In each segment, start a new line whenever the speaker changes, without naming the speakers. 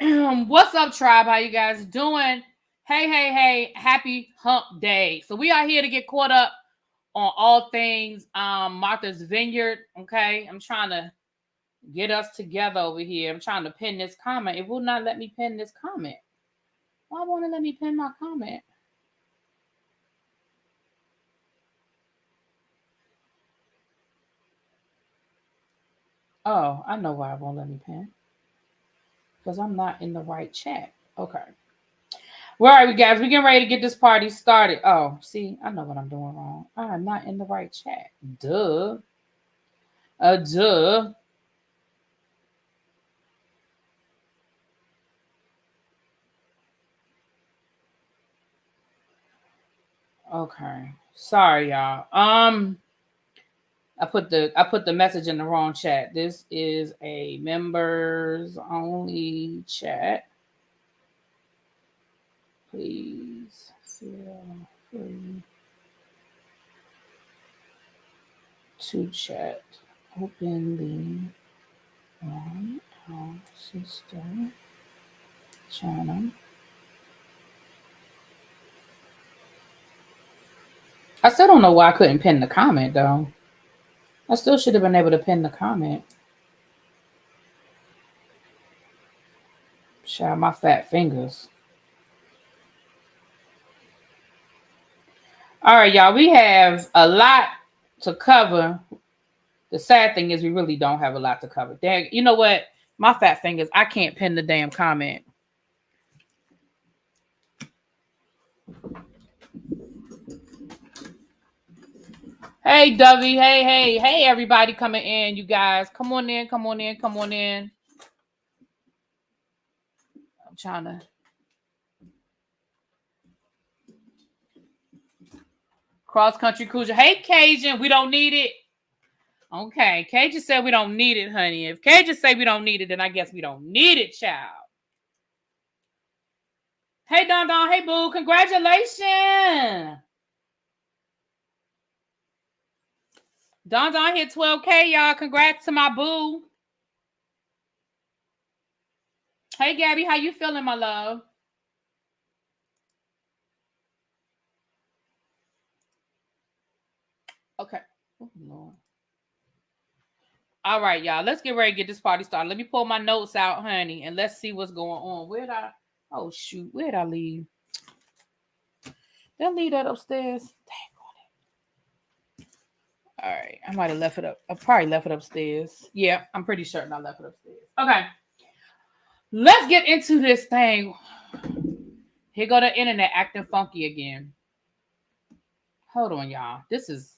What's up, tribe? How you guys doing? Hey, happy hump day. So we are here to get caught up on all things Martha's Vineyard. Okay. I'm trying to get us together over here. I'm trying to pin this comment. It will not let me pin this comment. Why won't it let me pin my comment? Oh, I know why it won't let me pin. Because I'm not in the right chat. Okay. Well, all right, guys, we're getting ready to get this party started. Oh, see, I know what I'm doing wrong. I'm not in the right chat. Duh. Duh. Okay. Sorry, y'all. I put the message in the wrong chat. This is a members only chat. Please feel free to chat openly on our sister channel. I still don't know why I couldn't pin the comment though. I still should have been able to pin the comment. Shout out my fat fingers. All right, y'all. We have a lot to cover. The sad thing is we really don't have a lot to cover. Dang, you know what? My fat fingers, I can't pin the damn comment. Hey, Dovey. Hey, everybody coming in, you guys. Come on in. I'm trying to. Cross country cruiser. Hey, Cajun, we don't need it. Okay, Cajun said we don't need it, honey. If Cajun say we don't need it, then I guess we don't need it, child. Hey, Don. Hey, boo. Congratulations. Don hit 12K, y'all. Congrats to my boo. Hey, Gabby. How you feeling, my love? Okay. Oh, Lord. All right, y'all. Let's get ready to get this party started. Let me pull my notes out, honey, and let's see what's going on. Oh, shoot. Where'd I leave? Did I leave that upstairs? Dang on it. All right. I might have left it up. I probably left it upstairs. Yeah, I'm pretty certain I left it upstairs. Okay. Let's get into this thing. Here go the internet acting funky again. Hold on, y'all. This is...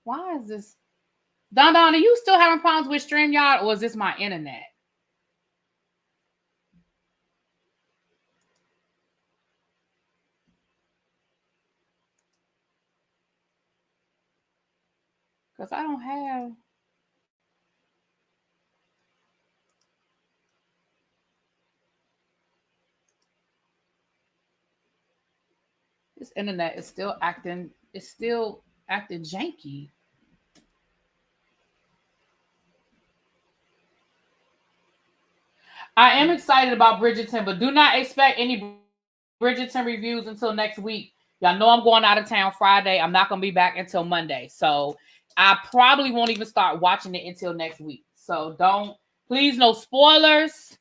Why is this... Don, are you still having problems with StreamYard, or is this my internet? Because I don't have... This internet is still acting... It's still acting janky. I am excited about Bridgerton, but do not expect any Bridgerton reviews until next week. Y'all know I'm going out of town Friday. I'm not going to be back until Monday. So I probably won't even start watching it until next week. So please, no spoilers.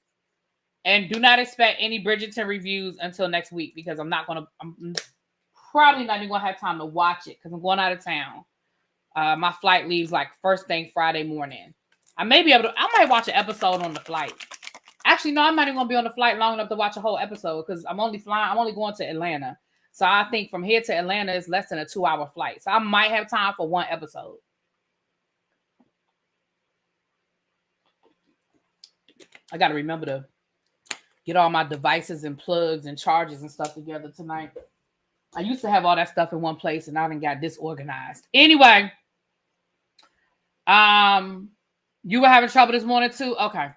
And do not expect any Bridgerton reviews until next week, because I'm probably not even going to have time to watch it because I'm going out of town. My flight leaves like first thing Friday morning. I might watch an episode on the flight. Actually, no, I'm not even going to be on the flight long enough to watch a whole episode because I'm only going to Atlanta. So I think from here to Atlanta is less than a 2-hour flight. So I might have time for one episode. I got to remember to get all my devices and plugs and chargers and stuff together tonight. I used to have all that stuff in one place and I done got disorganized. Anyway, you were having trouble this morning too? Okay.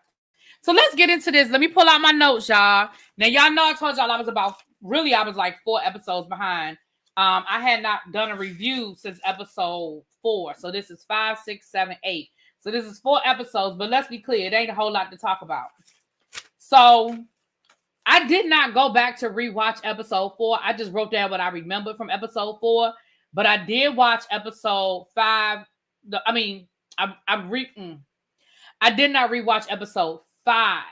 So let's get into this. Let me pull out my notes, y'all. Now, y'all know I told y'all I was like 4 episodes behind. I had not done a review since episode 4. So this is 5, 6, 7, 8. So this is 4 episodes, but let's be clear, it ain't a whole lot to talk about. So I did not go back to rewatch episode 4. I just wrote down what I remembered from episode 4, but I did watch episode 5. I did not rewatch episode 5.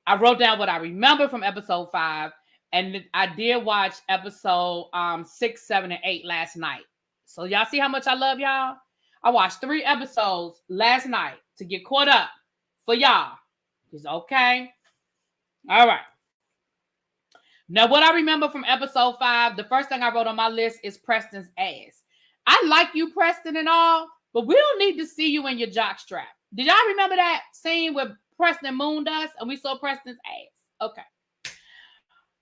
I wrote down what I remember from episode 5, and I did watch episode 6, 7, and 8 last night. So y'all see how much I love y'all? I watched 3 episodes last night to get caught up for y'all. It's okay. All right. Now, what I remember from episode 5, the first thing I wrote on my list is Preston's ass. I like you, Preston, and all, but we don't need to see you in your jockstrap. Did y'all remember that scene where Preston mooned us and we saw Preston's ass? Okay.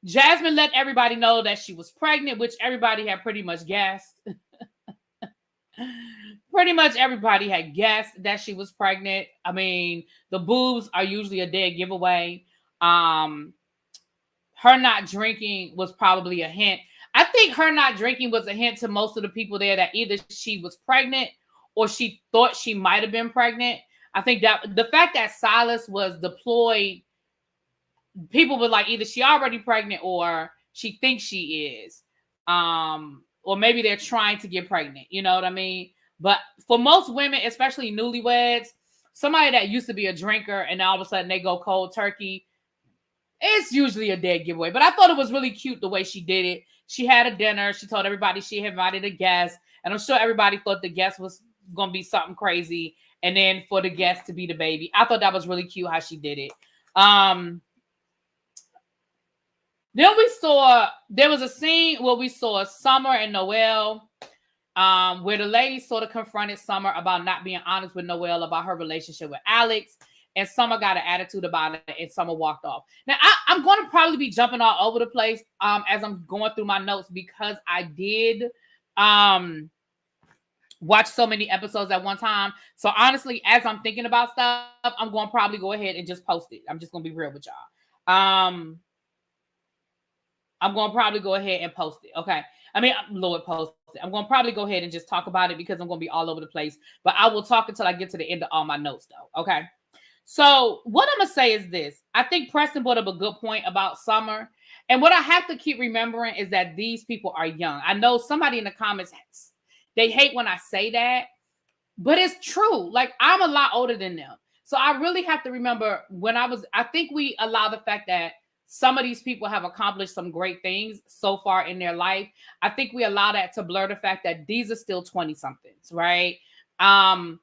Jasmine let everybody know that she was pregnant, which everybody had pretty much guessed. Pretty much everybody had guessed that she was pregnant. I mean, the boobs are usually a dead giveaway. Her not drinking was probably a hint. I think her not drinking was a hint to most of the people there that either she was pregnant or she thought she might have been pregnant. I think that the fact that Silas was deployed, people were like, either she already pregnant or she thinks she is. Or maybe they're trying to get pregnant. You know what I mean? But for most women, especially newlyweds, somebody that used to be a drinker and all of a sudden they go cold turkey, it's usually a dead giveaway. But I thought it was really cute the way she did it. She had a dinner. She told everybody she had invited a guest. And I'm sure everybody thought the guest was going to be something crazy. And then for the guest to be the baby. I thought that was really cute how she did it. Then there was a scene where we saw Summer and Noelle, where the lady sort of confronted Summer about not being honest with Noelle about her relationship with Alex. And Summer got an attitude about it, and Summer walked off. Now, I'm going to probably be jumping all over the place as I'm going through my notes because I did watch so many episodes at one time. So honestly, as I'm thinking about stuff, I'm going to probably go ahead and just post it. I'm just going to be real with y'all. I'm going to probably go ahead and post it. Okay. I mean, Lord, post it. I'm going to probably go ahead and just talk about it because I'm going to be all over the place. But I will talk until I get to the end of all my notes, though. Okay. So what I'm going to say is this. I think Preston brought up a good point about Summer. And what I have to keep remembering is that these people are young. I know somebody in the comments, they hate when I say that, but it's true. Like, I'm a lot older than them. So I really have to remember I think we allow the fact that some of these people have accomplished some great things so far in their life. I think we allow that to blur the fact that these are still 20-somethings, right? I'm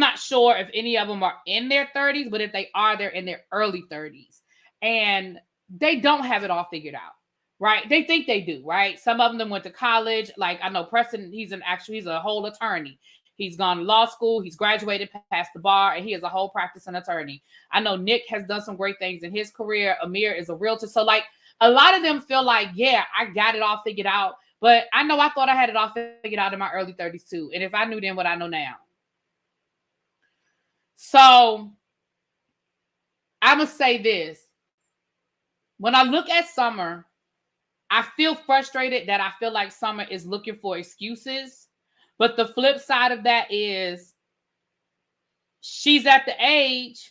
not sure if any of them are in their 30s, but if they are, they're in their early 30s. And they don't have it all figured out, right? They think they do, right? Some of them went to college. Like, I know Preston, he's a whole attorney. He's gone to law school. He's graduated, passed the bar, and he is a whole practicing attorney. I know Nick has done some great things in his career. Amir is a realtor. So, like, a lot of them feel like, yeah, I got it all figured out. But I know I thought I had it all figured out in my early 30s too. And if I knew then what I know now. So I must say this. When I look at Summer, I feel frustrated that I feel like Summer is looking for excuses. But the flip side of that is she's at the age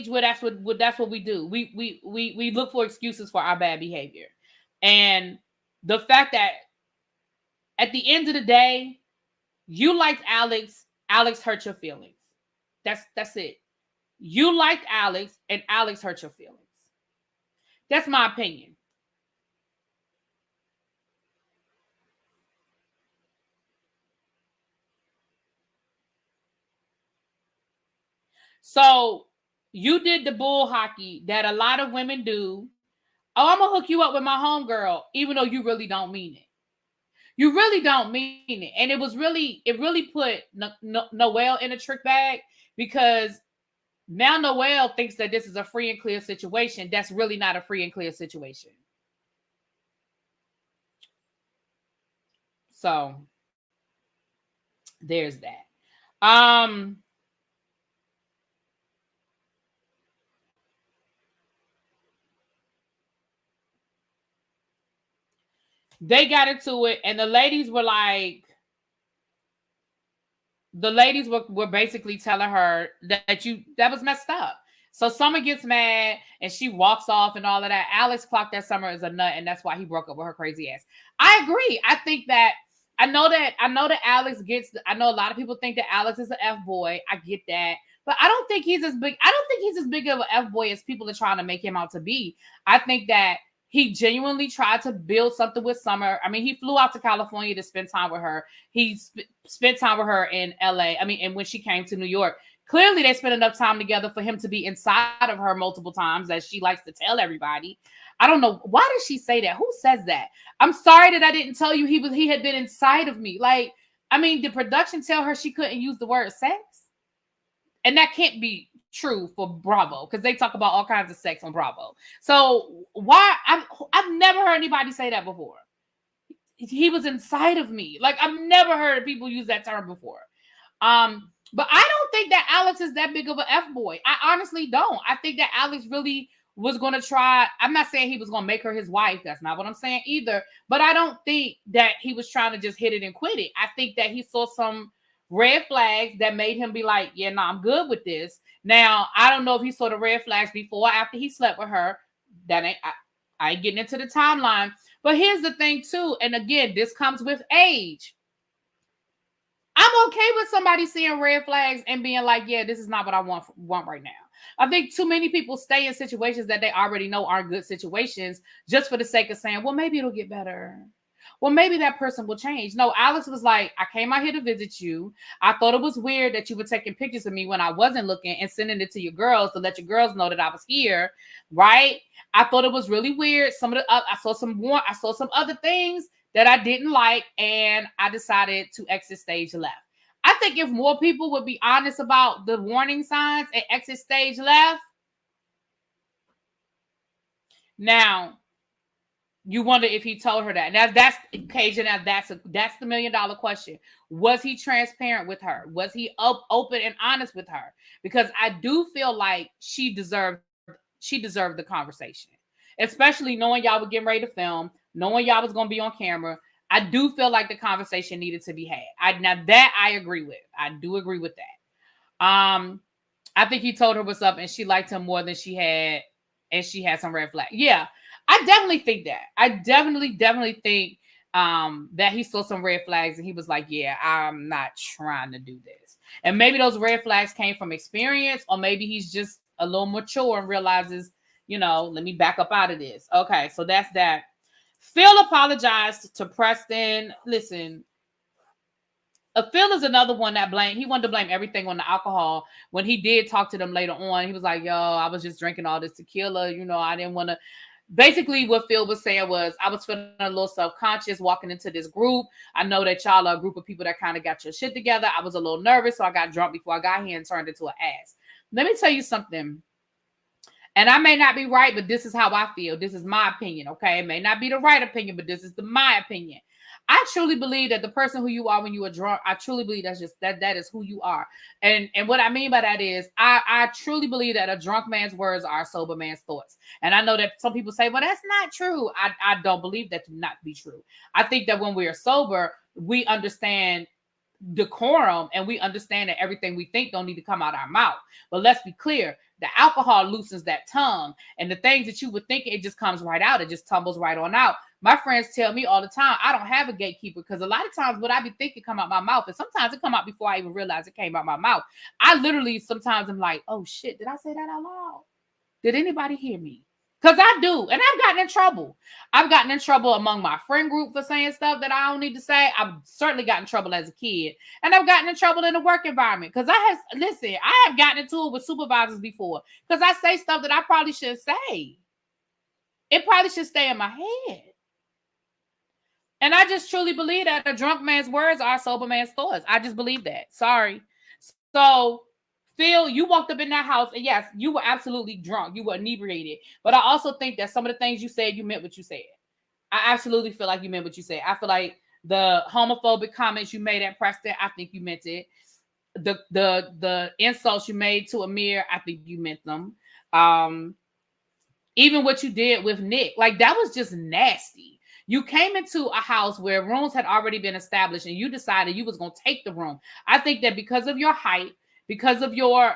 where that's what we do. We look for excuses for our bad behavior. And the fact that at the end of the day, you liked Alex hurt your feelings. That's it. You liked Alex and Alex hurt your feelings. That's my opinion. So you did the bull hockey that a lot of women do. Oh, I'm going to hook you up with my homegirl, even though you really don't mean it. You really don't mean it. And it really put Noelle in a trick bag because now Noelle thinks that this is a free and clear situation. That's really not a free and clear situation. So there's that. They got into it, and the ladies were like, basically telling her that was messed up. So Summer gets mad and she walks off and all of that. Alex clocked that Summer as a nut, and that's why he broke up with her crazy ass. I agree. I think that I know that Alex gets. I know a lot of people think that Alex is an F boy. I get that, but I don't think he's as big. I don't think he's as big of an F boy as people are trying to make him out to be. I think that he genuinely tried to build something with Summer. I mean, he flew out to California to spend time with her. He spent time with her in LA. I mean, and when she came to New York, clearly they spent enough time together for him to be inside of her multiple times, as she likes to tell everybody. I don't know. Why does she say that? Who says that? I'm sorry that I didn't tell you he had been inside of me. Like, I mean, did production tell her she couldn't use the word sex? And that can't be true for Bravo, because they talk about all kinds of sex on Bravo. So why? I've never heard anybody say that before. He was inside of me. Like, I've never heard people use that term before. But I don't think that Alex is that big of an F-boy. I honestly don't. I think that Alex really was going to try. I'm not saying he was going to make her his wife. That's not what I'm saying either. But I don't think that he was trying to just hit it and quit it. I think that he saw some red flags that made him be like, yeah, no, I'm good with this. Now, I don't know if he saw the red flags before or after he slept with her. That ain't, I ain't getting into the timeline. But here's the thing too. And again, this comes with age. I'm okay with somebody seeing red flags and being like, yeah, this is not what I want right now. I think too many people stay in situations that they already know aren't good situations just for the sake of saying, well, maybe it'll get better. Well, maybe that person will change. No, Alex was like, I came out here to visit you. I thought it was weird that you were taking pictures of me when I wasn't looking and sending it to your girls to let your girls know that I was here, right? I thought it was really weird. I saw some other things that I didn't like, and I decided to exit stage left. I think if more people would be honest about the warning signs and exit stage left. Now, you wonder if he told her that. Now that's Cajun. Now that's the $1 million question. Was he transparent with her? Was he open and honest with her? Because I do feel like she deserved the conversation, especially knowing y'all were getting ready to film, knowing y'all was going to be on camera. I do feel like the conversation needed to be had. Now that I agree with. I do agree with that. I think he told her what's up, and she liked him more than she had, and she had some red flags. Yeah. I definitely think that. I definitely think that he saw some red flags and he was like, yeah, I'm not trying to do this. And maybe those red flags came from experience, or maybe he's just a little mature and realizes, let me back up out of this. Okay, so that's that. Phil apologized to Preston. Listen, Phil is another one that he wanted to blame everything on the alcohol. When he did talk to them later on, he was like, yo, I was just drinking all this tequila. I didn't want to. Basically, what Phil was saying was, I was feeling a little self-conscious walking into this group. I know that y'all are a group of people that kind of got your shit together. I was a little nervous, so I got drunk before I got here and turned into an ass. Let me tell you something. And I may not be right, but this is how I feel. This is my opinion, okay? It may not be the right opinion, but this is my opinion. I truly believe that the person who you are when you are drunk, I truly believe that's just that is who you are. And what I mean by that is I truly believe that a drunk man's words are a sober man's thoughts. And I know that some people say, well, that's not true. I don't believe that to not be true. I think that when we are sober, we understand decorum and we understand that everything we think don't need to come out our mouth. But let's be clear, the alcohol loosens that tongue, and the things that you would think, it just comes right out. It just tumbles right on out. My friends tell me all the time, I don't have a gatekeeper, because a lot of times what I be thinking come out my mouth, and sometimes it come out before I even realize it came out my mouth. I literally sometimes am like, oh shit, did I say that out loud? Did anybody hear me? Because I do. And I've gotten in trouble. I've gotten in trouble among my friend group for saying stuff that I don't need to say. I've certainly gotten in trouble as a kid. And I've gotten in trouble in the work environment. Because I have gotten into it with supervisors before. Because I say stuff that I probably shouldn't say. It probably should stay in my head. And I just truly believe that a drunk man's words are a sober man's thoughts. I just believe that. Sorry. So, Phil, you walked up in that house, and yes, you were absolutely drunk. You were inebriated. But I also think that some of the things you said, you meant what you said. I absolutely feel like you meant what you said. I feel like the homophobic comments you made at Preston, I think you meant it. The insults you made to Amir, I think you meant them. Even what you did with Nick, like that was just nasty. You came into a house where rooms had already been established and you decided you was going to take the room. I think that because of your height, because of your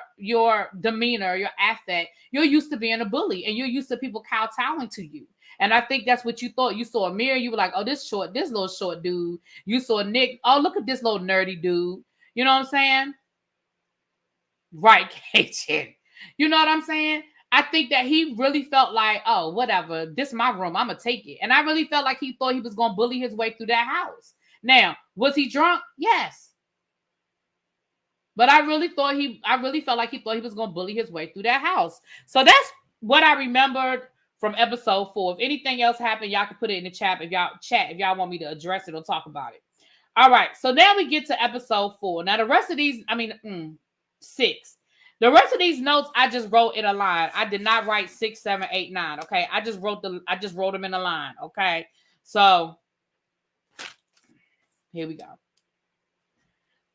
demeanor, your affect, you're used to being a bully and you're used to people kowtowing to you. And I think that's what you thought. You saw a mirror, you were like, oh, this little short dude. You saw Nick, oh, look at this little nerdy dude. You know what I'm saying? Right, Cajun. You know what I'm saying? I think that he really felt like, oh, whatever, this is my room, I'm going to take it. And I really felt like he thought he was going to bully his way through that house. Now, was he drunk? Yes. But I really felt like he thought he was going to bully his way through that house. So that's what I remembered from episode 4. If anything else happened, y'all can put it in the chat if y'all want me to address it or talk about it. All right, so now we get to episode 4. Now the rest of these, 6. The rest of these notes I just wrote in a line. I did not write 6, 7, 8, 9. Okay, I just wrote them in a line. Okay, so here we go.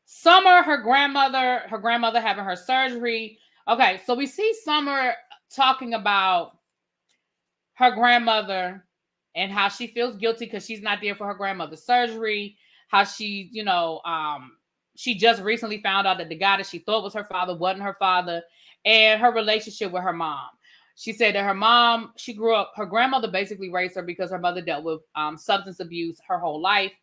Summer, her grandmother having her surgery. Okay, so we see Summer talking about her grandmother and how she feels guilty because she's not there for her grandmother's surgery. How she, she just recently found out that the guy that she thought was her father wasn't her father, and her relationship with her mom. She said that her mom, her grandmother basically raised her because her mother dealt with substance abuse her whole life,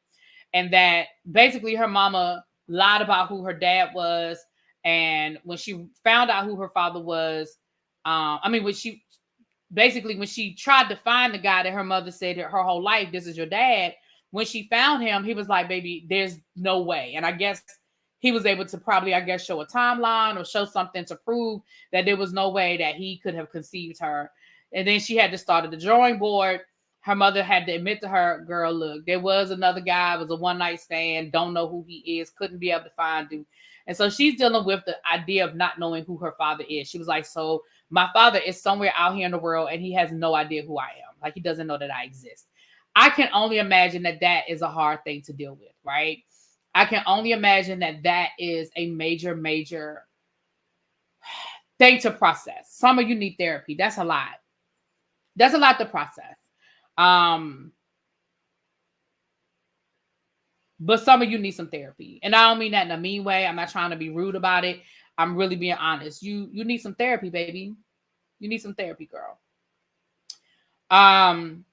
and that basically her mama lied about who her dad was. And when she found out who her father was, when she tried to find the guy that her mother said her whole life, this is your dad. When she found him, he was like, baby, there's no way. And I guess he was able to probably, show a timeline or show something to prove that there was no way that he could have conceived her. And then she had to start at the drawing board. Her mother had to admit to her, girl, look, there was another guy. It was a one-night stand. Don't know who he is. Couldn't be able to find him. And so she's dealing with the idea of not knowing who her father is. She was like, so my father is somewhere out here in the world and he has no idea who I am. Like, he doesn't know that I exist. I can only imagine that is a hard thing to deal with, right? I can only imagine that is a major, major thing to process. Some of you need therapy. That's a lot. That's a lot to process. But some of you need some therapy. And I don't mean that in a mean way. I'm not trying to be rude about it. I'm really being honest. You need some therapy, baby. You need some therapy, girl. And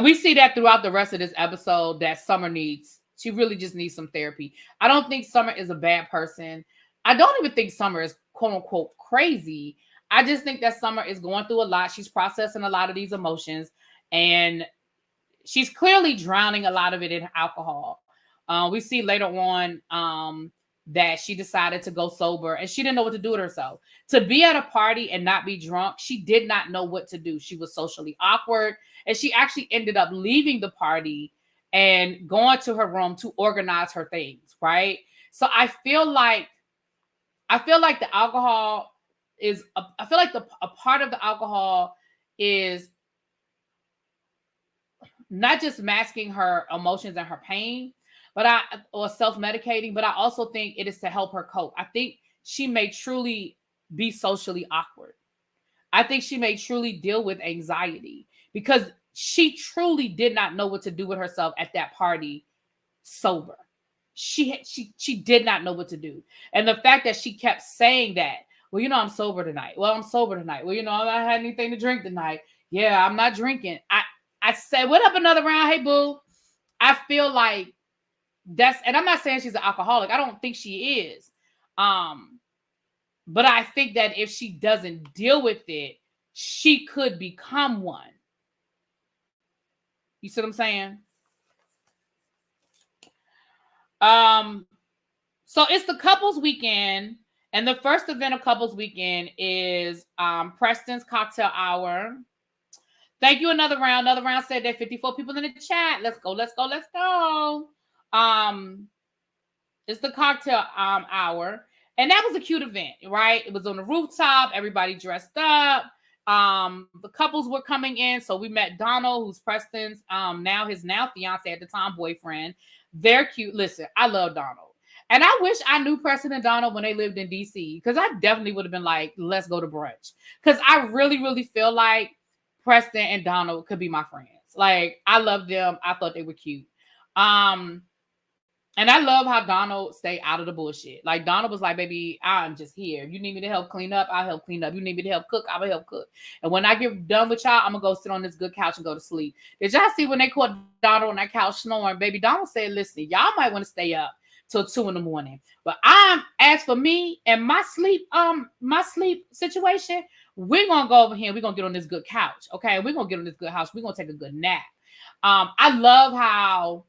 we see that throughout the rest of this episode that Summer needs. She really just needs some therapy. I don't think Summer is a bad person. I don't even think Summer is quote unquote crazy. I just think that Summer is going through a lot. She's processing a lot of these emotions and she's clearly drowning a lot of it in alcohol. We see later on that she decided to go sober and she didn't know what to do with herself. To be at a party and not be drunk, she did not know what to do. She was socially awkward and she actually ended up leaving the party and going to her room to organize her things, right? So I feel like the alcohol is, I feel like a part of the alcohol is not just masking her emotions and her pain, or self-medicating, but I also think it is to help her cope. I think she may truly be socially awkward. I think she may truly deal with anxiety because she truly did not know what to do with herself at that party sober. She did not know what to do. And the fact that she kept saying that, well, I'm sober tonight. Well, I'm sober tonight. Well, I haven't had anything to drink tonight. Yeah, I'm not drinking. I said, what up another round? Hey, boo. I feel like and I'm not saying she's an alcoholic. I don't think she is. But I think that if she doesn't deal with it, she could become one. You see what I'm saying? So it's the couples weekend, and the first event of couples weekend is Preston's cocktail hour. Thank you. Another round said there 54 people in the chat. Let's go. It's the cocktail hour, and that was a cute event, right? It was on the rooftop, everybody dressed up. The couples were coming in, so we met Donald, who's Preston's his fiance at the time, boyfriend. They're cute. Listen, I love Donald, and I wish I knew Preston and Donald when they lived in DC, because I definitely would have been like, let's go to brunch, because I really, really feel like Preston and Donald could be my friends. Like, I love them. I thought they were cute. And I love how Donald stayed out of the bullshit. Like, Donald was like, baby, I'm just here. You need me to help clean up, I'll help clean up. You need me to help cook, I will help cook. And when I get done with y'all, I'm going to go sit on this good couch and go to sleep. Did y'all see when they caught Donald on that couch snoring? Baby, Donald said, listen, y'all might want to stay up till 2 a.m. But as for me and my sleep situation, we're going to go over here and we're going to get on this good couch. Okay, we're going to get on this good house. We're going to take a good nap. I love how...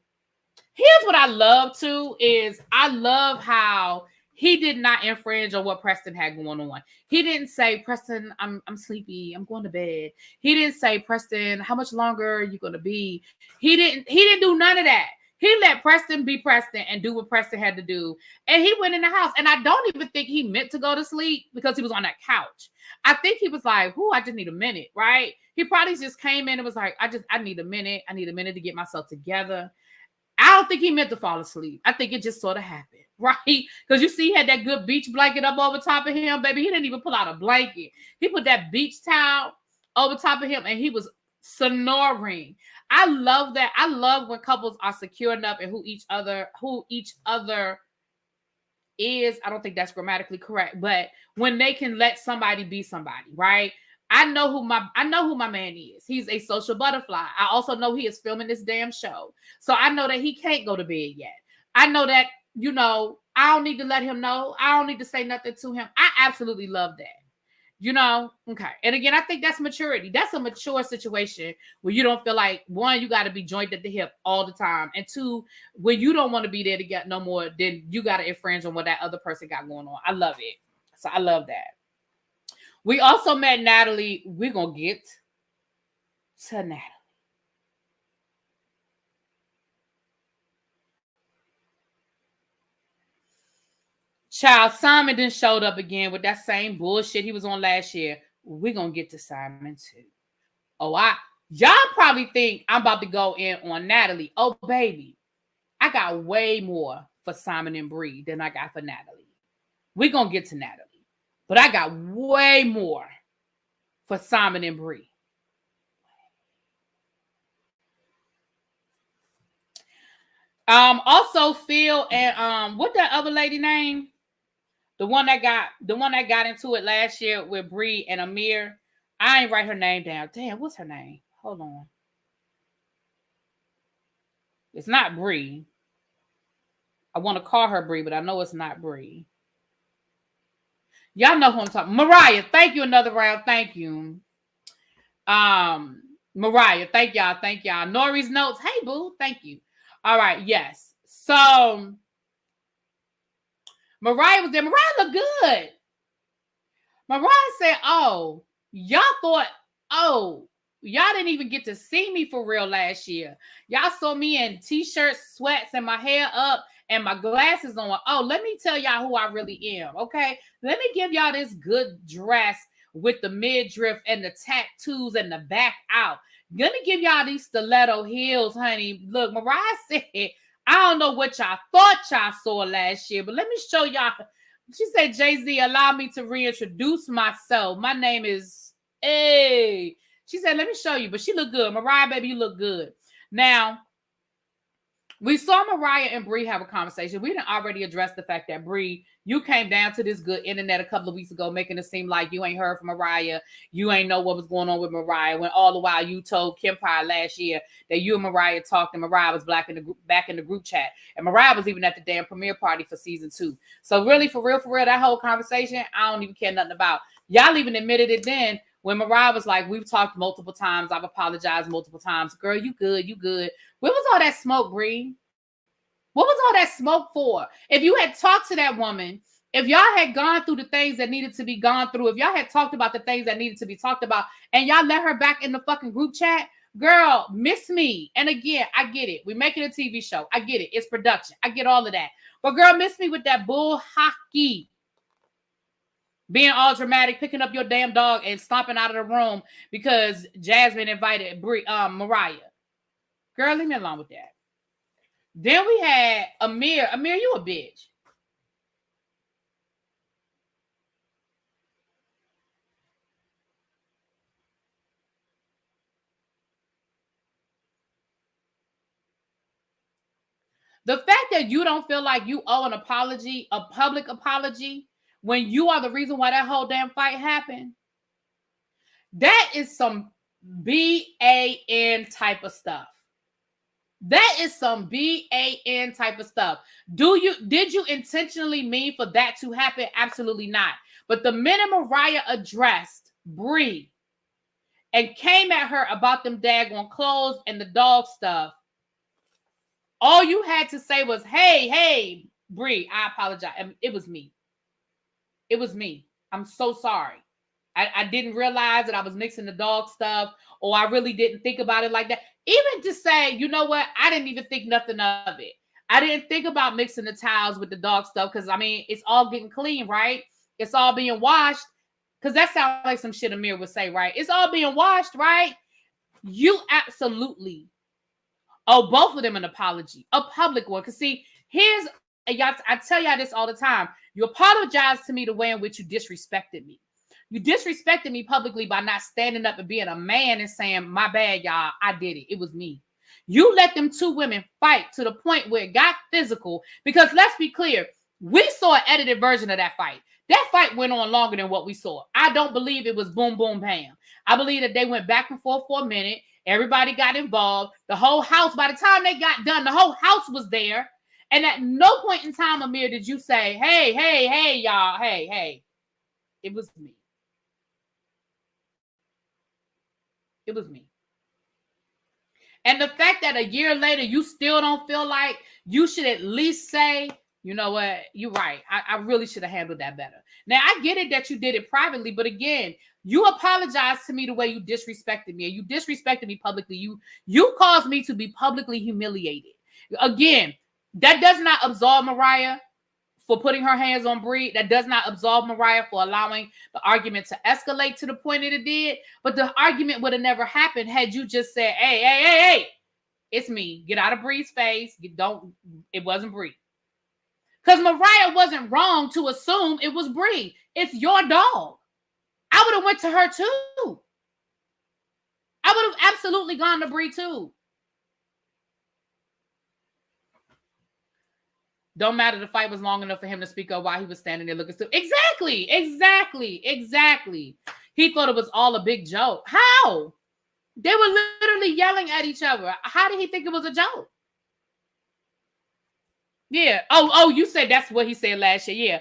Here's what I love too is I love how he did not infringe on what Preston had going on. He didn't say, Preston, I'm sleepy, I'm going to bed. He didn't say, Preston, how much longer are you going to be? He didn't do none of that. He let Preston be Preston and do what Preston had to do. And he went in the house. And I don't even think he meant to go to sleep because he was on that couch. I think he was like, I just need a minute, right? He probably just came in and was like, I need a minute. I need a minute to get myself together. I don't think he meant to fall asleep. I think it just sort of happened, right? Because you see, he had that good beach blanket up over top of him, baby. He didn't even pull out a blanket. He put that beach towel over top of him, and he was snoring. I love that. I love when couples are secure enough and who each other is. I don't think that's grammatically correct, but when they can let somebody be somebody, right? I know who my man is. He's a social butterfly. I also know he is filming this damn show. So I know that he can't go to bed yet. I know that, I don't need to let him know. I don't need to say nothing to him. I absolutely love that. Okay. And again, I think that's maturity. That's a mature situation where you don't feel like, one, you got to be joined at the hip all the time. And two, when you don't want to be there to get no more, then you got to infringe on what that other person got going on. I love it. So I love that. We also met Natalie. We're going to get to Natalie. Child, Simon then showed up again with that same bullshit he was on last year. We're going to get to Simon too. Y'all probably think I'm about to go in on Natalie. Oh, baby. I got way more for Simon and Bree than I got for Natalie. We're going to get to Natalie. But I got way more for Simon and Bree. Also Phil and what that other lady name? The one that got into it last year with Bree and Amir. I ain't write her name down. Damn, what's her name? Hold on. It's not Bree. I want to call her Bree, but I know it's not Bree. Y'all know who I'm talking. Mariah, thank you another round. Thank you. Mariah, thank y'all. Thank y'all. Nori's notes. Hey, boo. Thank you. All right. Yes. So Mariah was there. Mariah looked good. Mariah said, y'all thought, y'all didn't even get to see me for real last year. Y'all saw me in t-shirts, sweats, and my hair up and my glasses on. Let me tell y'all who I really am, okay? Let me give y'all this good dress with the midriff and the tattoos and the back out. Let me give y'all these stiletto heels, honey. Look, Mariah said, I don't know what y'all thought y'all saw last year, but let me show y'all. She said, Jay-Z, allow me to reintroduce myself. My name is A. She said, let me show you. But she looked good. Mariah, baby, you look good. Now, we saw Mariah and Bree have a conversation. We didn't already address the fact that Bree, you came down to this good internet a couple of weeks ago, making it seem like you ain't heard from Mariah. You ain't know what was going on with Mariah. When all the while you told Kim Pie last year that you and Mariah talked, and Mariah was back in the group chat. And Mariah was even at the damn premiere party for season 2. So really, for real, that whole conversation, I don't even care nothing about. Y'all even admitted it then. When Mariah was like, we've talked multiple times. I've apologized multiple times. Girl, you good. Where was all that smoke, Bree? What was all that smoke for? If you had talked to that woman, if y'all had gone through the things that needed to be gone through, if y'all had talked about the things that needed to be talked about, and y'all let her back in the fucking group chat, girl, miss me. And again, I get it. We're making a TV show. I get it. It's production. I get all of that. But girl, miss me with that bull hockey. Being all dramatic, picking up your damn dog and stomping out of the room because Jasmine invited Mariah. Girl, leave me alone with that. Then we had Amir. Amir, you a bitch. The fact that you don't feel like you owe an apology, a public apology, when you are the reason why that whole damn fight happened, that is some BAN type of stuff. That is some BAN type of stuff. Did you intentionally mean for that to happen? Absolutely not. But the minute Mariah addressed Bree and came at her about them daggone clothes and the dog stuff, all you had to say was, hey, Bree, I apologize. It was me. It was me. I'm so sorry. I didn't realize that I was mixing the dog stuff, or I really didn't think about it like that. Even to say, you know what? I didn't even think nothing of it. I didn't think about mixing the towels with the dog stuff because, I mean, it's all getting clean, right? It's all being washed, because that sounds like some shit Amir would say, right? It's all being washed, right? You absolutely owe both of them an apology, a public one. Because, see, I tell y'all this all the time. You apologize to me the way in which you disrespected me. You disrespected me publicly by not standing up and being a man and saying, my bad, y'all, I did it. It was me. You let them two women fight to the point where it got physical, because let's be clear, we saw an edited version of that fight. That fight went on longer than what we saw. I don't believe it was boom, boom, bam. I believe that they went back and forth for a minute. Everybody got involved. The whole house, by the time they got done, the whole house was there. And at no point in time, Amir, did you say, hey, y'all, hey. It was me. It was me. And the fact that a year later, you still don't feel like you should at least say, you know what, you're right. I really should have handled that better. Now, I get it that you did it privately, but again, you apologized to me the way you disrespected me, and you disrespected me publicly. You caused me to be publicly humiliated. Again, that does not absolve Mariah for putting her hands on Bree. That does not absolve Mariah for allowing the argument to escalate to the point that it did. But the argument would have never happened had you just said, hey, it's me. Get out of Bree's face. It wasn't Bree. Because Mariah wasn't wrong to assume it was Bree. It's your dog. I would have went to her too. I would have absolutely gone to Bree too. Don't matter. The fight was long enough for him to speak up while he was standing there looking stupid. Exactly. He thought it was all a big joke. How? They were literally yelling at each other. How did he think it was a joke? Yeah. Oh, you said that's what he said last year. Yeah.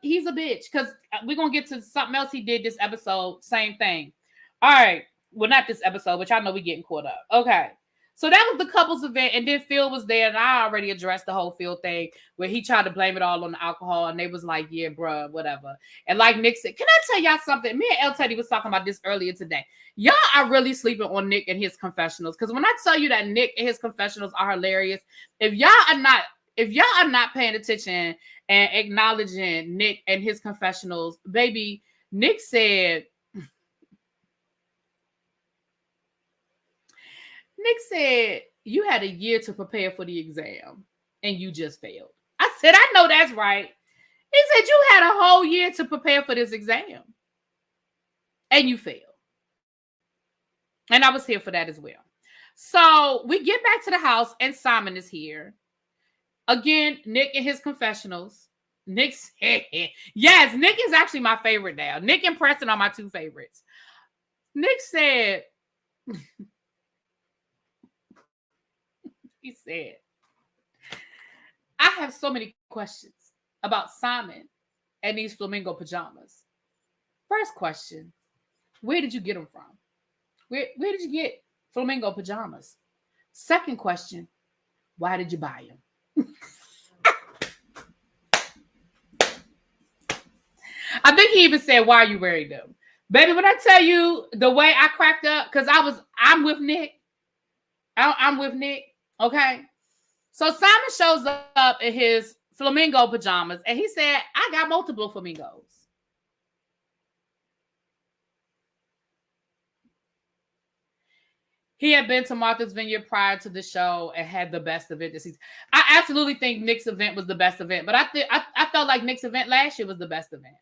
He's a bitch, because we're going to get to something else he did this episode. Same thing. All right. Well, not this episode, but y'all know we getting caught up. Okay. So that was the couples event, and then Phil was there, and I already addressed the whole Phil thing where he tried to blame it all on the alcohol, and they was like, yeah, bruh, whatever. And like Nick said, can I tell y'all something? Me and El Teddy was talking about this earlier today. Y'all are really sleeping on Nick and his confessionals, because when I tell you that Nick and his confessionals are hilarious, if y'all are not paying attention and acknowledging Nick and his confessionals, baby, Nick said, you had a year to prepare for the exam and you just failed. I said, I know that's right. He said, you had a whole year to prepare for this exam and you failed. And I was here for that as well. So we get back to the house and Simon is here. Again, Nick and his confessionals. Yes, Nick is actually my favorite now. Nick and Preston are my two favorites. Nick said, he said, I have so many questions about Simon and these flamingo pajamas. First question, where did you get them from? Where did you get flamingo pajamas? Second question, why did you buy them? I think he even said, why are you wearing them? Baby, when I tell you the way I cracked up, because I'm with Nick. I'm with Nick. Okay. So Simon shows up in his flamingo pajamas and he said, I got multiple flamingos. He had been to Martha's Vineyard prior to the show and had the best event this season. I absolutely think Nick's event was the best event, but I felt like Nick's event last year was the best event.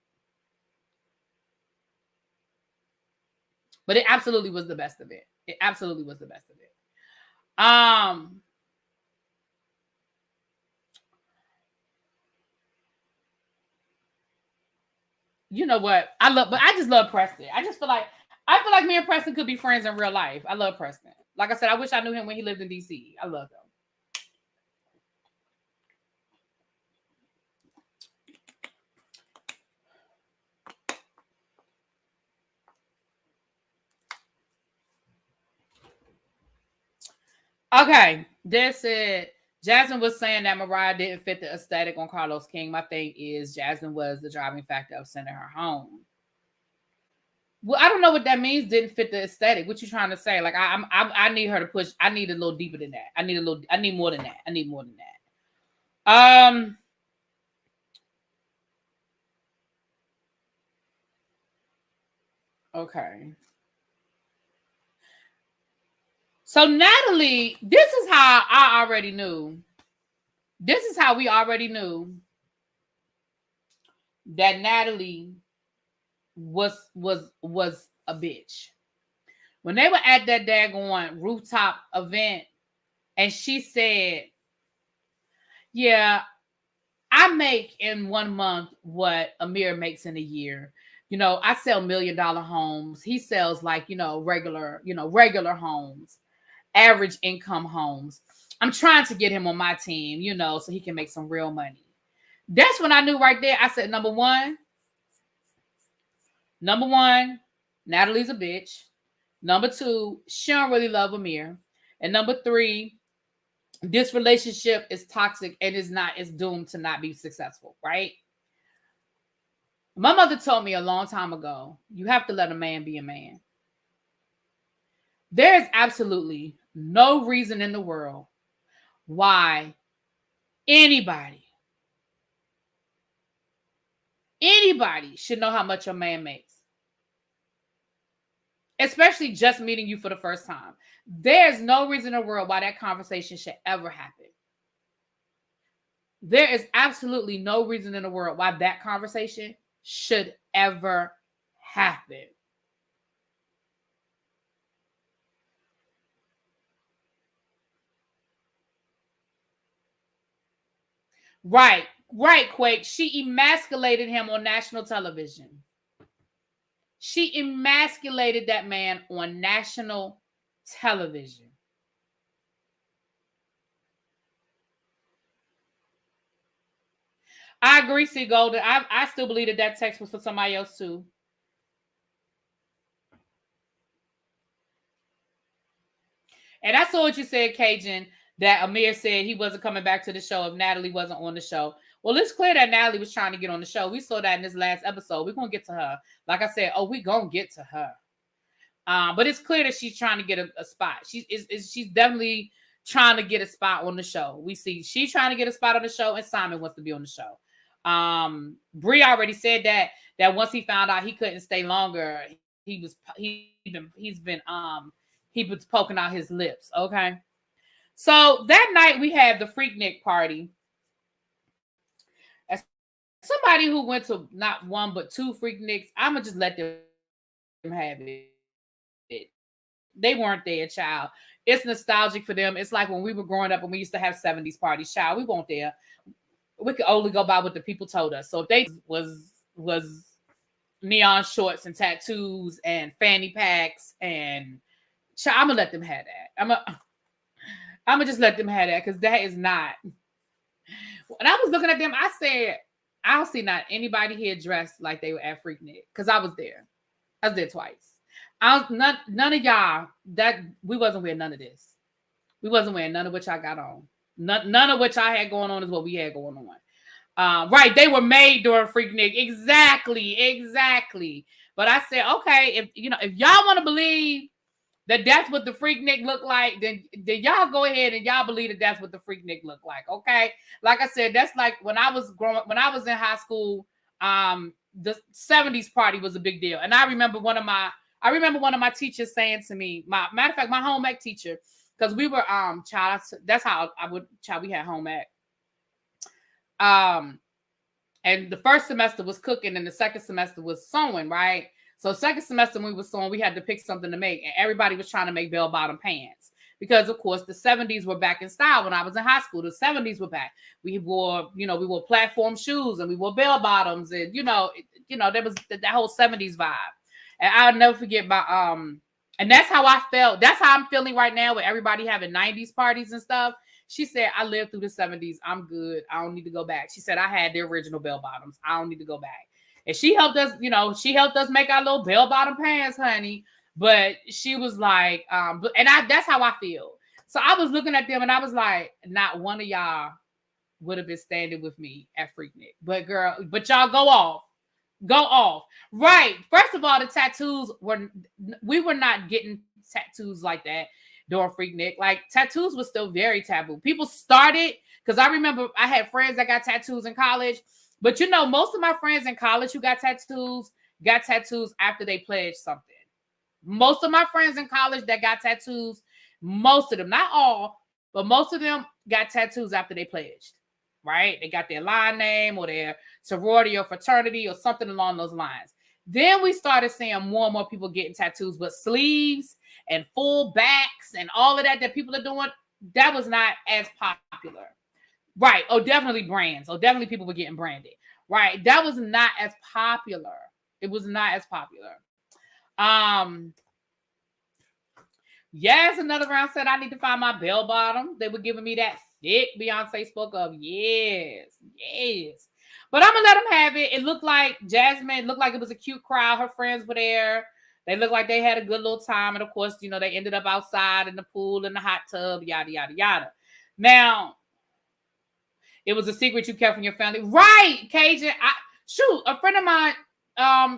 But it absolutely was the best event. It absolutely was the best event. you know what? But I just love Preston. I feel like me and Preston could be friends in real life. I love Preston. Like I said, I wish I knew him when he lived in DC. I love him. Okay, that's it. Jasmine was saying that Mariah didn't fit the aesthetic on Carlos King. My thing is Jasmine was the driving factor of sending her home. Well, I don't know what that means. Didn't fit the aesthetic. What you trying to say? Like I need her to push. I need a little deeper than that. I need more than that. I need more than that. Okay. So Natalie, this is how I already knew. This is how we already knew that Natalie was a bitch. When they were at that daggone rooftop event, and she said, yeah, I make in 1 month what Amir makes in a year. You know, I sell $1 million homes. He sells like, regular homes, average income homes. I'm trying to get him on my team, so he can make some real money. That's when I knew right there. I said, number one, Natalie's a bitch. Number two, she don't really love Amir. And number three, this relationship is toxic and it's doomed to not be successful, right? My mother told me a long time ago, you have to let a man be a man. There is absolutely no reason in the world why anybody should know how much a man makes. Especially just meeting you for the first time. There's no reason in the world why that conversation should ever happen. There is absolutely no reason in the world why that conversation should ever happen. Right, Quake. She emasculated him on national television. She emasculated that man on national television. I agree, C. Golden. I still believe that text was for somebody else too. And I saw what you said, Cajun, that Amir said he wasn't coming back to the show if Natalie wasn't on the show. Well, it's clear that Natalie was trying to get on the show. We saw that in this last episode. We're going to get to her. Like I said, we're going to get to her. But it's clear that she's trying to get a spot. She's definitely trying to get a spot on the show. We see she's trying to get a spot on the show, and Simon wants to be on the show. Bree already said that once he found out he couldn't stay longer, he's been poking out his lips. Okay. So that night we had the Freaknik party. As somebody who went to not one but two Freakniks, I'm gonna just let them have it. They weren't there, child. It's nostalgic for them. It's like when we were growing up and we used to have 70s parties, child. We weren't there. We could only go by what the people told us. So if they was neon shorts and tattoos and fanny packs and child, I'm gonna let them have that. I'm gonna just let them have that because that is not. When I was looking at them, I said, I don't see not anybody here dressed like they were at Freaknik because I was there. I was there twice. None of y'all that we wasn't wearing none of this. We wasn't wearing none of what y'all got on. None of what y'all had going on is what we had going on. Right, they were made during Freaknik. Exactly. But I said, okay, if y'all want to believe that that's what the Freaknik look like, then y'all go ahead and y'all believe that that's what the Freaknik look like. Okay, like I said, that's like when I was in high school. The 70s party was a big deal, and I remember one of my teachers saying to me, matter of fact, my home ec teacher, because we were child. That's how we had home ec. And the first semester was cooking, and the second semester was sewing, right? So second semester when we were sewing, we had to pick something to make, and everybody was trying to make bell-bottom pants. because of course the 70s were back in style when I was in high school. The 70s were back. We wore platform shoes and we wore bell bottoms, and there was that whole 70s vibe. And I'll never forget my and that's how I felt. That's how I'm feeling right now with everybody having 90s parties and stuff. She said, I lived through the 70s. I'm good. I don't need to go back. She said, I had the original bell bottoms. I don't need to go back. And she helped us, she helped us make our little bell bottom pants, honey. But she was like, that's how I feel. So I was looking at them and I was like, not one of y'all would have been standing with me at Freaknik. But y'all go off. Go off. Right. First of all, the tattoos we were not getting tattoos like that during Freaknik. Like, tattoos was still very taboo. People started, because I remember I had friends that got tattoos in college. But most of my friends in college who got tattoos after they pledged something. Most of my friends in college that got tattoos, most of them, not all, but most of them got tattoos after they pledged. Right? They got their line name or their sorority or fraternity or something along those lines. Then we started seeing more and more people getting tattoos, but sleeves and full backs and all of that people are doing, that was not as popular. Right. Oh, definitely brands. Oh, definitely people were getting branded. Right. That was not as popular. It was not as popular. Yes, another round said I need to find my bell bottom. They were giving me that thick Beyonce spoke of. Yes. But I'm gonna let them have it. It looked like Jasmine, looked like it was a cute crowd. Her friends were there. They looked like they had a good little time. And of course, they ended up outside in the pool, in the hot tub, yada, yada, yada. Now, it was a secret you kept from your family. Right, Cajun. A friend of mine,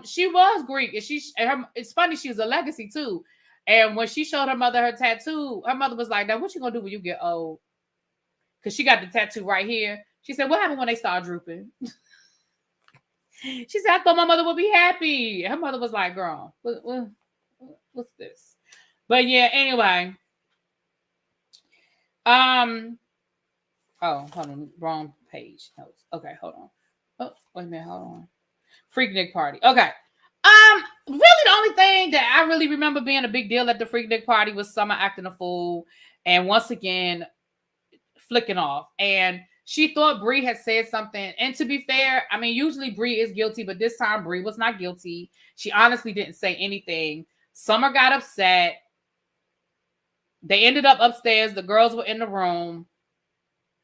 she was Greek. And it's funny, she was a legacy too. And when she showed her mother her tattoo, her mother was like, now what you gonna do when you get old? Because she got the tattoo right here. She said, what happened when they start drooping? She said, I thought my mother would be happy. Her mother was like, girl, what's this? But yeah, anyway. Oh, hold on. Wrong page. Okay, hold on. Oh, wait a minute. Hold on. Freaknik party. Okay. Really the only thing that I really remember being a big deal at the Freaknik party was Summer acting a fool and once again flicking off. And she thought Bree had said something. And to be fair, I mean, usually Bree is guilty, but this time Bree was not guilty. She honestly didn't say anything. Summer got upset. They ended up upstairs. The girls were in the room.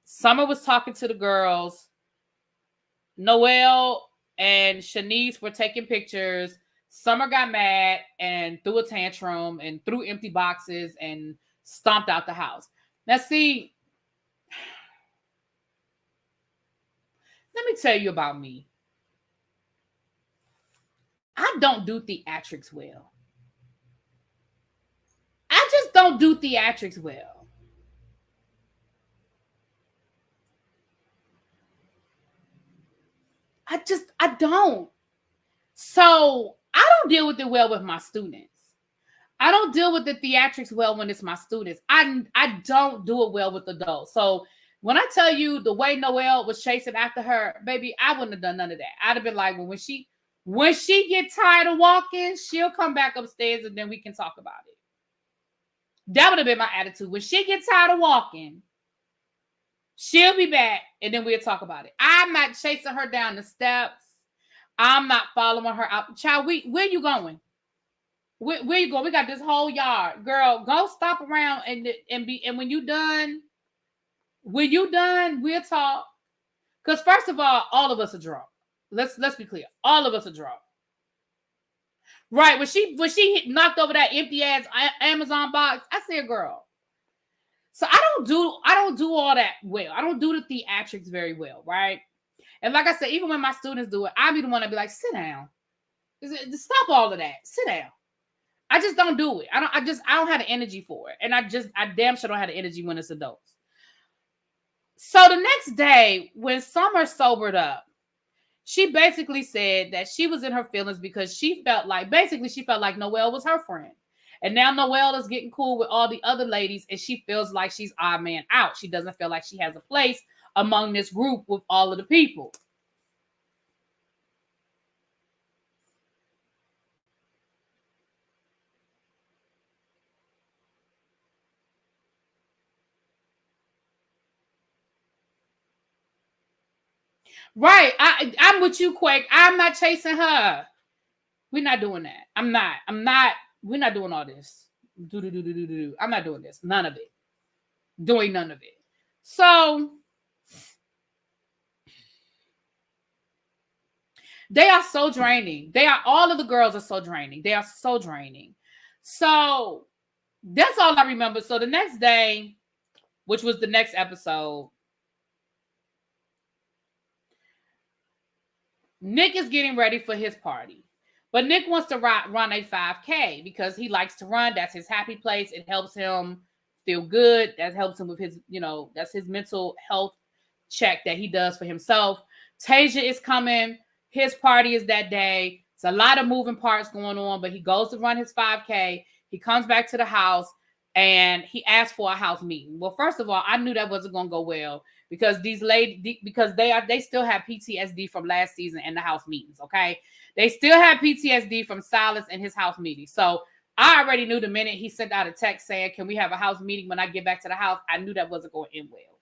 Summer was talking to the girls. Noelle and Shanice were taking pictures. Summer got mad and threw a tantrum and threw empty boxes and stomped out the house. Now, see, let me tell you about me. I don't do theatrics well. I just don't do theatrics well. I don't. So I don't deal with it well with my students. I don't deal with the theatrics well when it's my students. I don't do it well with adults. So when I tell you the way Noelle was chasing after her, baby, I wouldn't have done none of that. I'd have been like, well, when she gets tired of walking, she'll come back upstairs and then we can talk about it. That would have been my attitude. When she gets tired of walking, she'll be back and then we'll talk about it. I'm not chasing her down the steps. I'm not following her out. Child, where you going? Where you going? We got this whole yard. Girl, go stop around and when you done, we'll talk. Because first of all of us are drunk. Let's be clear. All of us are drunk. Right. When she knocked over that empty ass Amazon box, I said, girl. So I don't do all that well. I don't do the theatrics very well, right? And like I said, even when my students do it, I be the one to be like, sit down. Stop all of that. Sit down. I just don't do it. I don't have the energy for it. And I damn sure don't have the energy when it's adults. So the next day, when Summer sobered up, she basically said that she was in her feelings because she felt like Noelle was her friend. And now Noelle is getting cool with all the other ladies and she feels like she's odd man out. She doesn't feel like she has a place among this group with all of the people. Right. I'm with you, Quake. I'm not chasing her. We're not doing that. I'm not. We're not doing all this. I'm not doing this. None of it. Doing none of it. So they are so draining. All of the girls are so draining. They are so draining. So that's all I remember. So the next day, which was the next episode, Nick is getting ready for his party. But Nick wants to run a 5K because he likes to run. That's his happy place. It helps him feel good. That helps him with his, that's his mental health check that he does for himself. Tasia is coming. His party is that day. It's a lot of moving parts going on, but he goes to run his 5K. He comes back to the house and he asks for a house meeting. Well, first of all, I knew that wasn't going to go well because they still have PTSD from last season and the house meetings. Okay. They still have PTSD from Silas and his house meeting. So I already knew the minute he sent out a text saying, can we have a house meeting when I get back to the house? I knew that wasn't going to end well.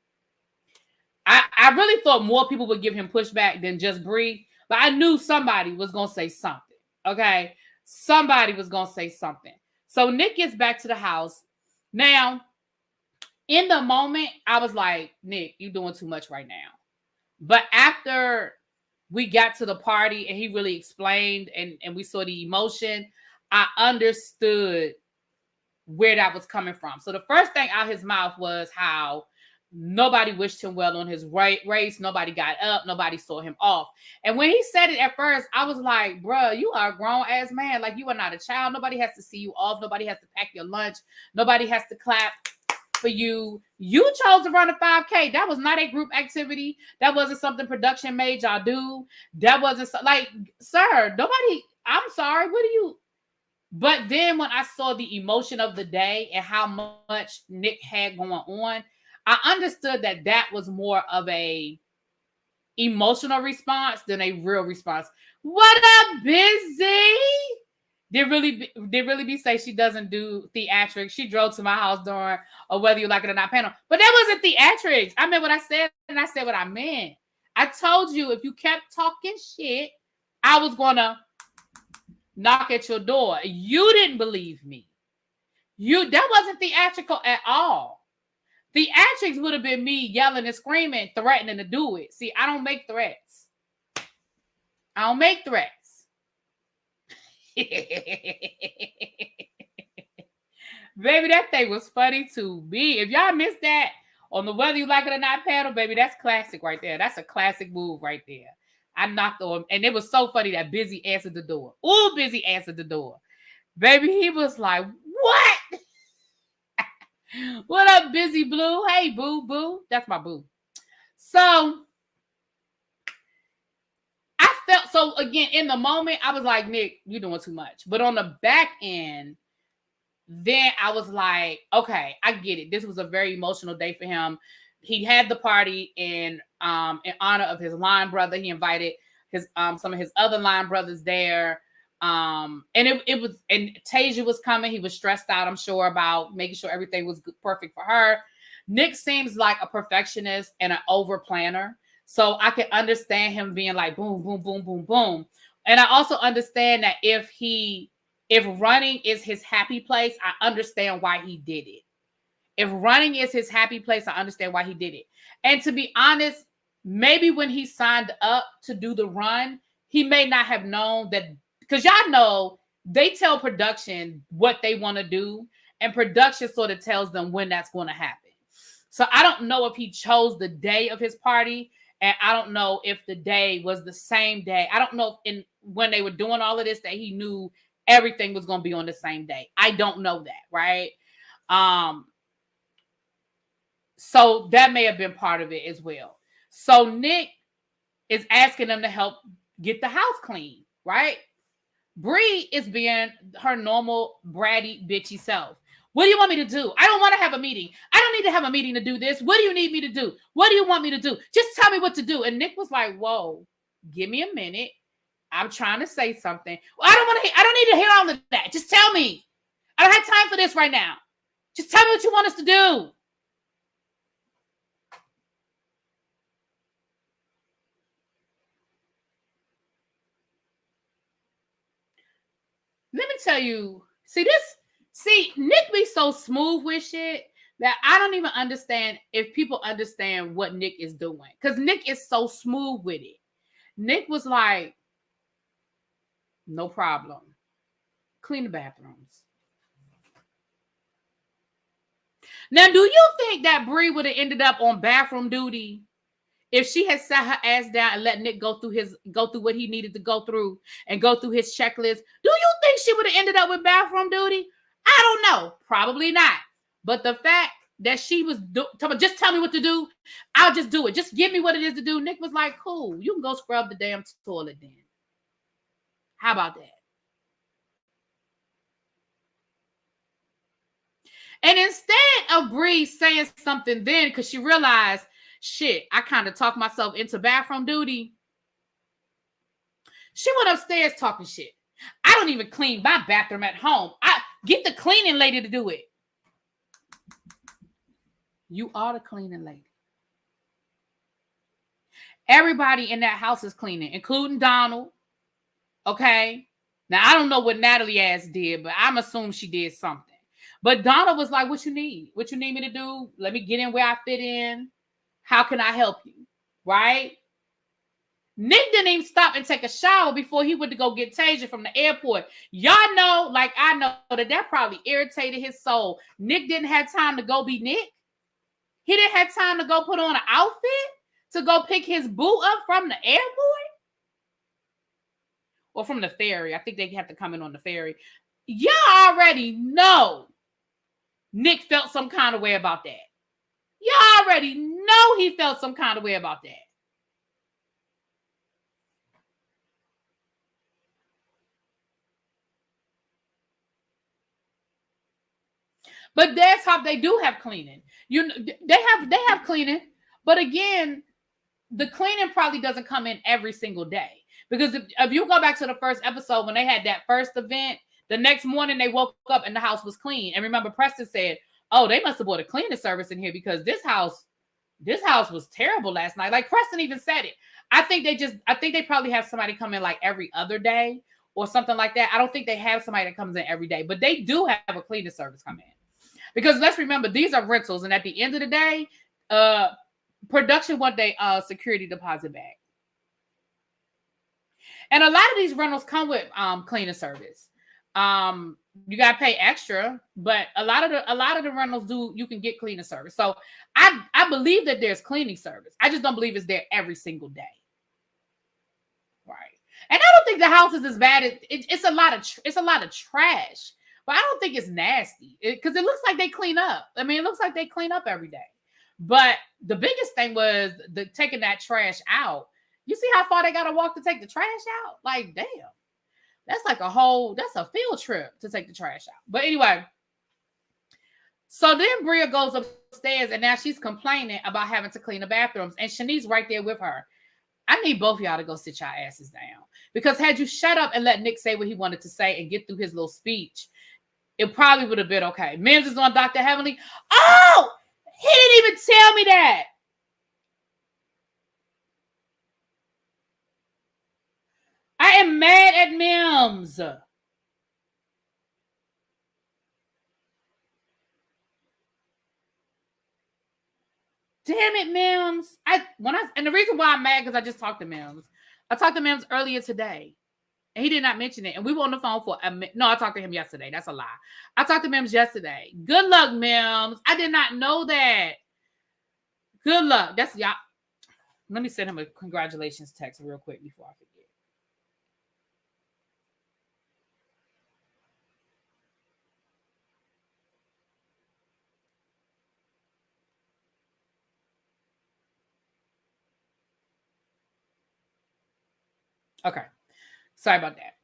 I really thought more people would give him pushback than just Bree, but I knew somebody was going to say something. Okay. Somebody was going to say something. So Nick gets back to the house. Now, in the moment, I was like, Nick, you're doing too much right now. But after we got to the party and he really explained and we saw the emotion, I understood where that was coming from. So the first thing out his mouth was how nobody wished him well on his race. Nobody got up. Nobody saw him off. And when he said it at first, I was like, bruh, you are a grown-ass man. Like, you are not a child. Nobody has to see you off. Nobody has to pack your lunch. Nobody has to clap for you. You chose to run a 5K. That was not a group activity. That wasn't something production made y'all do. That wasn't sir, nobody, I'm sorry. What do you? But then when I saw the emotion of the day and how much Nick had going on, I understood that was more of a emotional response than a real response. What up, Busy? Did really be say she doesn't do theatrics? She drove to my house during a Whether You Like It or Not panel. But that wasn't theatrics. I meant what I said, and I said what I meant. I told you if you kept talking shit, I was going to knock at your door. You didn't believe me. That wasn't theatrical at all. Theatrics would have been me yelling and screaming, threatening to do it. See, I don't make threats. I don't make threats. Baby, that thing was funny to me. If y'all missed that on the Whether You Like It or Not panel, baby, that's classic right there. That's a classic move right there. I knocked on, and it was so funny that Busy answered the door. Ooh, Busy answered the door. Baby, he was like, what? What up, Busy Blue? Hey, boo, boo. That's my boo. So, I felt, so again, in the moment, I was like, Nick, you're doing too much. But on the back end, then I was like, okay, I get it. This was a very emotional day for him. He had the party in honor of his line brother. He invited his some of his other line brothers there. And it was, and Tasia was coming. He was stressed out, I'm sure, about making sure everything was perfect for her. Nick seems like a perfectionist and an over planner. So I can understand him being like, boom, boom, boom, boom, boom. And I also understand that if running is his happy place, I understand why he did it. If running is his happy place, I understand why he did it. And to be honest, maybe when he signed up to do the run, he may not have known that, because y'all know they tell production what they want to do, and production sort of tells them when that's going to happen. So I don't know if he chose the day of his party, and I don't know if the day was the same day. I don't know if when they were doing all of this that he knew everything was going to be on the same day. I don't know that, right? So that may have been part of it as well. So Nick is asking them to help get the house clean, right? Bree is being her normal bratty, bitchy self. What do you want me to do? I don't want to have a meeting. I don't need to have a meeting to do this. What do you need me to do? What do you want me to do? Just tell me what to do. And Nick was like, whoa, give me a minute. I'm trying to say something. Well, I don't need to hear all of that. Just tell me. I don't have time for this right now. Just tell me what you want us to do. Let me tell you, Nick be so smooth with shit that I don't even understand if people understand what Nick is doing. Because Nick is so smooth with it. Nick was like, no problem. Clean the bathrooms. Now, do you think that Bree would have ended up on bathroom duty if she had sat her ass down and let Nick go through what he needed to go through and go through his checklist? Do you think she would have ended up with bathroom duty? I don't know. Probably not. But the fact that she was just tell me what to do, I'll just do it. Just give me what it is to do. Nick was like, cool. You can go scrub the damn toilet then. How about that? And instead of Bree saying something then, because she realized, shit, I kind of talked myself into bathroom duty, she went upstairs talking shit. I don't even clean my bathroom at home. I get the cleaning lady to do it. You are the cleaning lady. Everybody in that house is cleaning, including Donald. Okay? Now, I don't know what Natalie ass did, but I'm assuming she did something. But Donald was like, what you need? What you need me to do? Let me get in where I fit in. How can I help you? Right? Nick didn't even stop and take a shower before he went to go get Tasia from the airport. Y'all know, like I know, that probably irritated his soul. Nick didn't have time to go be Nick. He didn't have time to go put on an outfit to go pick his boo up from the airport. Or from the ferry. I think they have to come in on the ferry. Y'all already know Nick felt some kind of way about that. Y'all already know he felt some kind of way about that. But that's how they do have cleaning. They have cleaning, but again, the cleaning probably doesn't come in every single day. Because if you go back to the first episode when they had that first event, the next morning they woke up and the house was clean. And remember, Preston said, "Oh, they must have bought a cleaning service in here because this house was terrible last night." Like Preston even said it. I think they probably have somebody come in like every other day or something like that. I don't think they have somebody that comes in every day, but they do have a cleaning service come in. Because let's remember, these are rentals, and at the end of the day, production want their security deposit back. And a lot of these rentals come with cleaning service. You gotta pay extra, but a lot of the rentals do. You can get cleaning service. So I believe that there's cleaning service. I just don't believe it's there every single day. Right. And I don't think the house is as bad. It's a lot of trash. But I don't think it's nasty because it looks like they clean up. I mean, it looks like they clean up every day. But the biggest thing was taking that trash out. You see how far they got to walk to take the trash out? Like, damn. That's a field trip to take the trash out. But anyway, so then Bria goes upstairs and now she's complaining about having to clean the bathrooms. And Shanice's right there with her. I need both of y'all to go sit your asses down. Because had you shut up and let Nick say what he wanted to say and get through his little speech, it probably would have been okay. Mims is on Dr. Heavenly. Oh, he didn't even tell me that. I am mad at Mims. Damn it, Mims. And the reason why I'm mad because I just talked to Mims. I talked to Mims earlier today. And he did not mention it. And we were on the phone for a minute. No, I talked to him yesterday. That's a lie. I talked to Mims yesterday. Good luck, Mims. I did not know that. Good luck. That's y'all. Let me send him a congratulations text real quick before I forget. Okay. Sorry about that.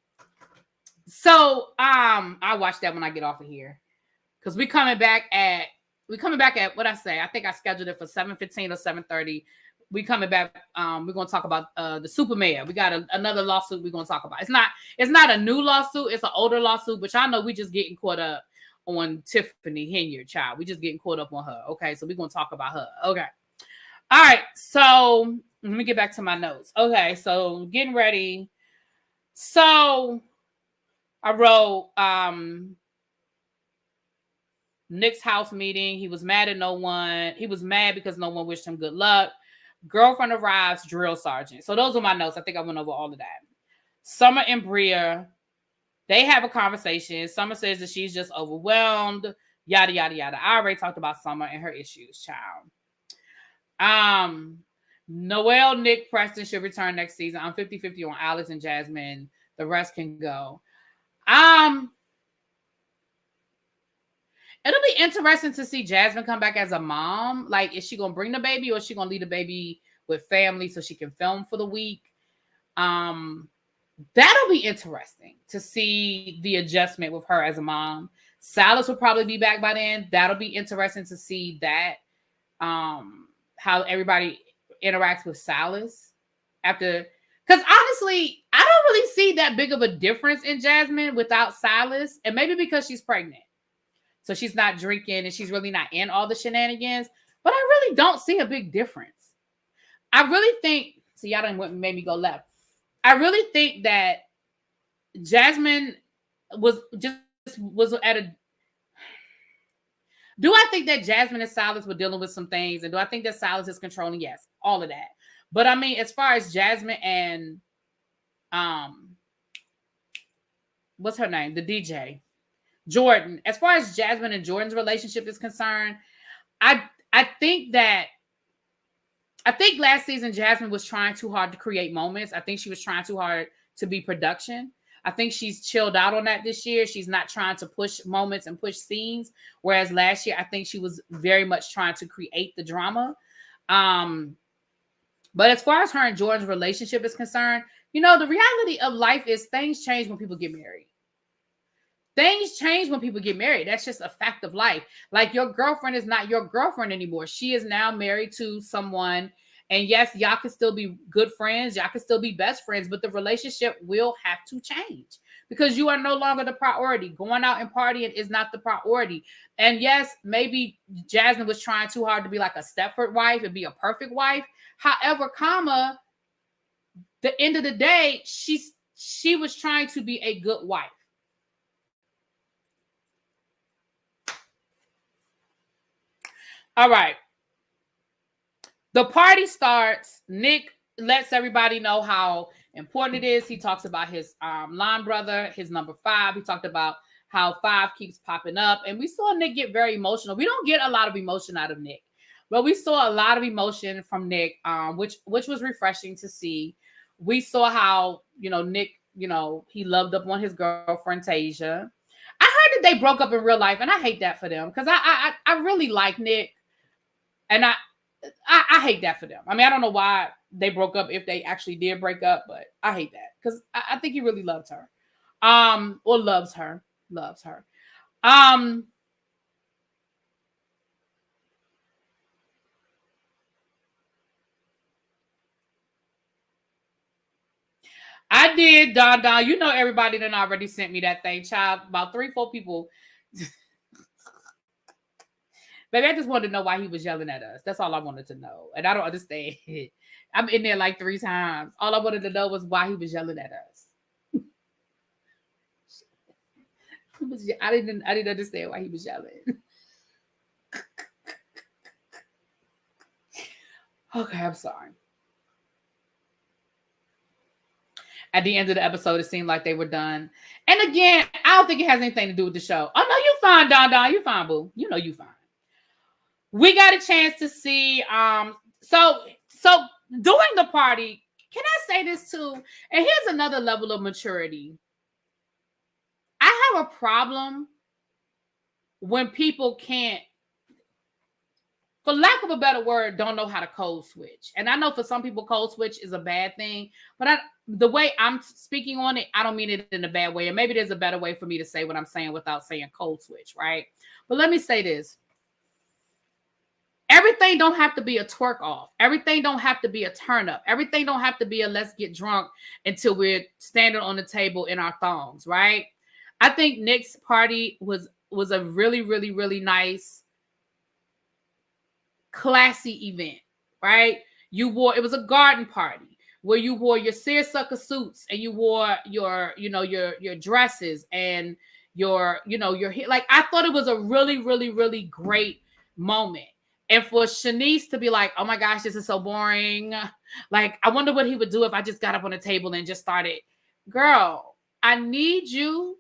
So I'll watch that when I get off of here. Because we're coming back at what I say. I think I scheduled it for 7:15 or 7:30. We coming back. We're gonna talk about the super mayor. We got another lawsuit we're gonna talk about. It's not a new lawsuit, it's an older lawsuit, but y'all know we just getting caught up on Tiffany Vineyard, child. We just getting caught up on her. Okay, so we're gonna talk about her. Okay. All right, so let me get back to my notes. Okay, so getting ready. So I wrote Nick's house meeting. He was mad at no one. He was mad because no one wished him good luck. Girlfriend arrives, drill sergeant. So those are my notes. I think I went over all of that. Summer and Bria, they have a conversation. Summer says that she's just overwhelmed. Yada, yada, yada. I already talked about Summer and her issues, child. Noelle, Nick, Preston should return next season. I'm 50-50 on Alex and Jasmine. The rest can go. It'll be interesting to see Jasmine come back as a mom. Like, is she going to bring the baby or is she going to leave the baby with family so she can film for the week? That'll be interesting to see the adjustment with her as a mom. Silas will probably be back by then. That'll be interesting to see that. How everybody interacts with Silas after, because honestly, I don't really see that big of a difference in Jasmine without Silas, and maybe because she's pregnant, so she's not drinking and she's really not in all the shenanigans. But I really don't see a big difference. I really think, see, y'all done made me go left. I really think that Jasmine was at a. Do I think that Jasmine and Silas were dealing with some things? And do I think that Silas is controlling? Yes, all of that. But I mean, as far as Jasmine and what's her name? The DJ. Jordan. As far as Jasmine and Jordan's relationship is concerned, I think last season Jasmine was trying too hard to create moments. I think she was trying too hard to be production. I think she's chilled out on that this year. She's not trying to push moments and push scenes. Whereas last year, I think she was very much trying to create the drama. But as far as her and Jordan's relationship is concerned, you know, the reality of life is things change when people get married. Things change when people get married. That's just a fact of life. Like, your girlfriend is not your girlfriend anymore. She is now married to someone. And yes, y'all can still be good friends. Y'all can still be best friends, but the relationship will have to change because you are no longer the priority. Going out and partying is not the priority. And yes, maybe Jasmine was trying too hard to be like a Stepford wife and be a perfect wife. However, the end of the day, she was trying to be a good wife. All right. The party starts. Nick lets everybody know how important it is. He talks about his line brother, his number 5. He talked about how 5 keeps popping up. And we saw Nick get very emotional. We don't get a lot of emotion out of Nick, but we saw a lot of emotion from Nick, which was refreshing to see. We saw how, Nick, he loved up on his girlfriend, Tasia. I heard that they broke up in real life, and I hate that for them because I really like Nick. And I hate that for them. I mean, I don't know why they broke up if they actually did break up, but I hate that because I think he really loved her. Or loves her. I did, Don. You know, everybody done already sent me that thing, child. About 3-4 people. Baby, I just wanted to know why he was yelling at us. That's all I wanted to know. And I don't understand. I'm in there like 3 times. All I wanted to know was why he was yelling at us. I didn't understand why he was yelling. Okay, I'm sorry. At the end of the episode, it seemed like they were done. And again, I don't think it has anything to do with the show. Oh, no, you fine, Don. You fine, boo. You know you fine. We got a chance to see. So during the party, can I say this too? And here's another level of maturity. I have a problem when people can't, for lack of a better word, don't know how to code switch. And I know for some people, code switch is a bad thing, but the way I'm speaking on it, I don't mean it in a bad way. And maybe there's a better way for me to say what I'm saying without saying code switch, right? But let me say this. Everything don't have to be a twerk off. Everything don't have to be a turn up. Everything don't have to be a let's get drunk until we're standing on the table in our thongs, right? I think Nick's party was a really, really, really nice, classy event, right? It was a garden party. where you wore your seersucker suits and you wore your, your dresses and your hair. Like, I thought it was a really, really, really great moment. And for Shanice to be like, oh my gosh, this is so boring. Like, I wonder what he would do if I just got up on the table and just started. Girl, I need you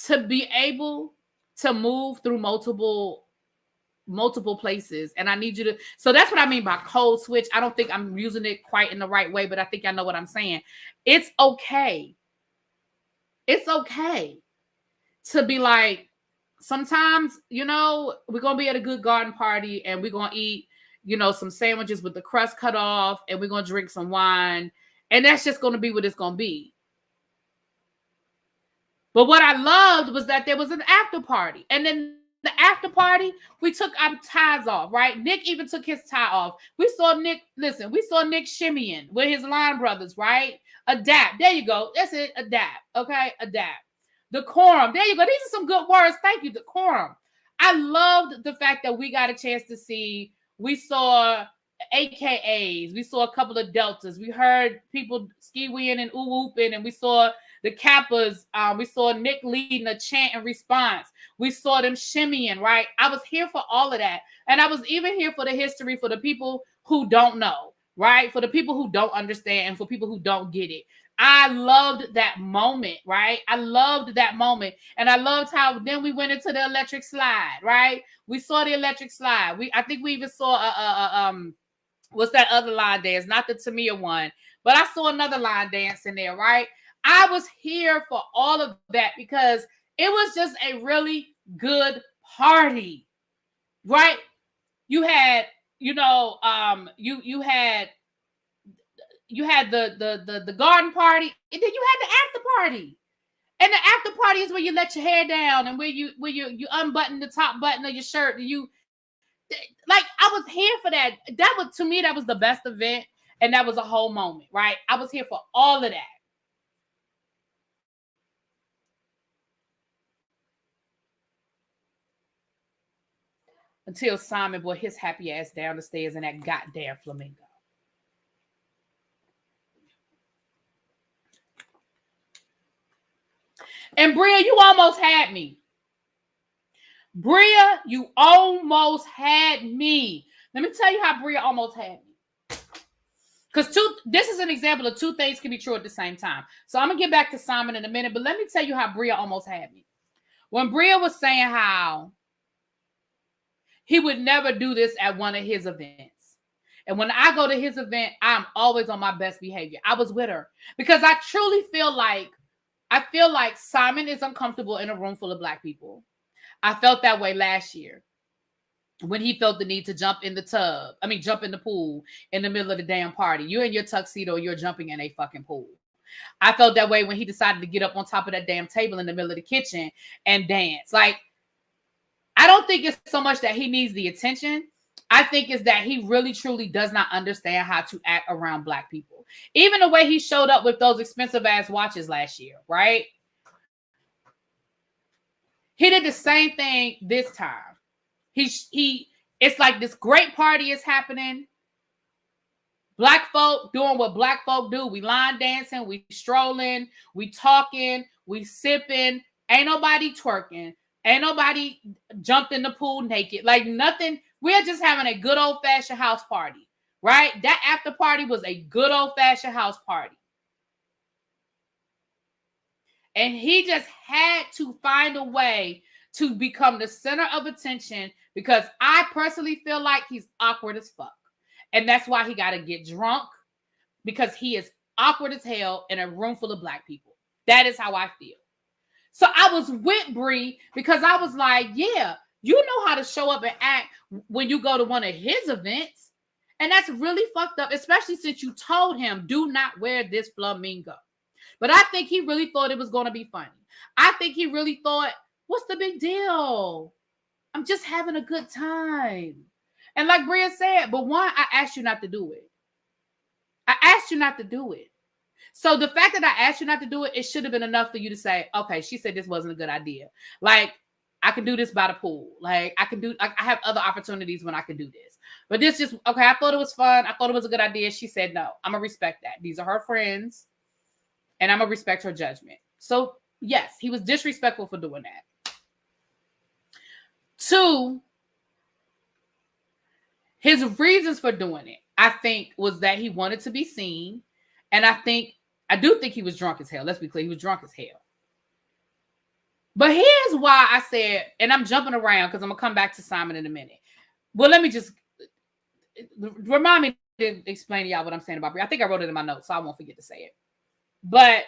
to be able to move through multiple places. And I need you to, so that's what I mean by code switch. I don't think I'm using it quite in the right way, but I think I know what I'm saying. It's okay. It's okay to be like, sometimes, we're going to be at a good garden party and we're going to eat, some sandwiches with the crust cut off and we're going to drink some wine. And that's just going to be what it's going to be. But what I loved was that there was an after party. And then the after party, we took our ties off, right? Nick even took his tie off. We saw Nick shimmying with his line brothers, right? Adapt. There you go. That's it. Adapt. Okay? Adapt. Decorum. There you go. These are some good words. Thank you. Decorum. I loved the fact that we got a chance to see. We saw AKAs. We saw a couple of deltas. We heard people ski-weeing and ooh-whooping, and we saw the Kappas. We saw Nick leading a chant in response. We saw them shimmying, right? I was here for all of that. And I was even here for the history for the people who don't know, right? For the people who don't understand and for people who don't get it. I loved that moment, right? I loved that moment. And I loved how then we went into the electric slide, right? We saw the electric slide. I think we even saw what's that other line dance? Not the Tamia one, but I saw another line dance in there, right? I was here for all of that because it was just a really good party, right? You had, you had the garden party, and then you had the after party. And the after party is where you let your hair down and where you unbutton the top button of your shirt. And I was here for that. To me, that was the best event, and that was a whole moment, right? I was here for all of that. Until Simon brought his happy ass down the stairs in that goddamn flamingo. And Bria, you almost had me. Bria, you almost had me. Let me tell you how Bria almost had me. Because this is an example of two things can be true at the same time. So I'm going to get back to Simon in a minute, but let me tell you how Bria almost had me. When Bria was saying how he would never do this at one of his events. And when I go to his event, I'm always on my best behavior. I was with her because I truly feel like Simon is uncomfortable in a room full of Black people. I felt that way last year when he felt the need to jump in the pool in the middle of the damn party. You're in your tuxedo, you're jumping in a fucking pool. I felt that way when he decided to get up on top of that damn table in the middle of the kitchen and dance. Like, I don't think it's so much that he needs the attention. I think it's that he really, truly does not understand how to act around Black people. Even the way he showed up with those expensive ass watches last year, right? He did the same thing this time. It's like this great party is happening. Black folk doing what Black folk do. We line dancing, we strolling, we talking, we sipping. Ain't nobody twerking. Ain't nobody jumped in the pool naked. Like nothing. We're just having a good old-fashioned house party, right? That after party was a good old-fashioned house party. And he just had to find a way to become the center of attention because I personally feel like he's awkward as fuck. And that's why he got to get drunk because he is awkward as hell in a room full of Black people. That is how I feel. So I was with Bree because I was like, yeah, you know how to show up and act when you go to one of his events. And that's really fucked up, especially since you told him, do not wear this flamingo. But I think he really thought it was going to be funny. I think he really thought, what's the big deal? I'm just having a good time. And like Bria said, but one, I asked you not to do it. I asked you not to do it. So the fact that I asked you not to do it, it should have been enough for you to say, okay, she said this wasn't a good idea. Like, I can do this by the pool. Like I have other opportunities when I can do this. But this just, okay, I thought it was fun. I thought it was a good idea. She said, no, I'm going to respect that. These are her friends and I'm going to respect her judgment. So yes, he was disrespectful for doing that. 2, his reasons for doing it, I think, was that he wanted to be seen. And I do think he was drunk as hell. Let's be clear. He was drunk as hell. But here's why I said, and I'm jumping around because I'm going to come back to Simon in a minute. Well, let me just remind me to explain to y'all what I'm saying about Brie. I think I wrote it in my notes, so I won't forget to say it. But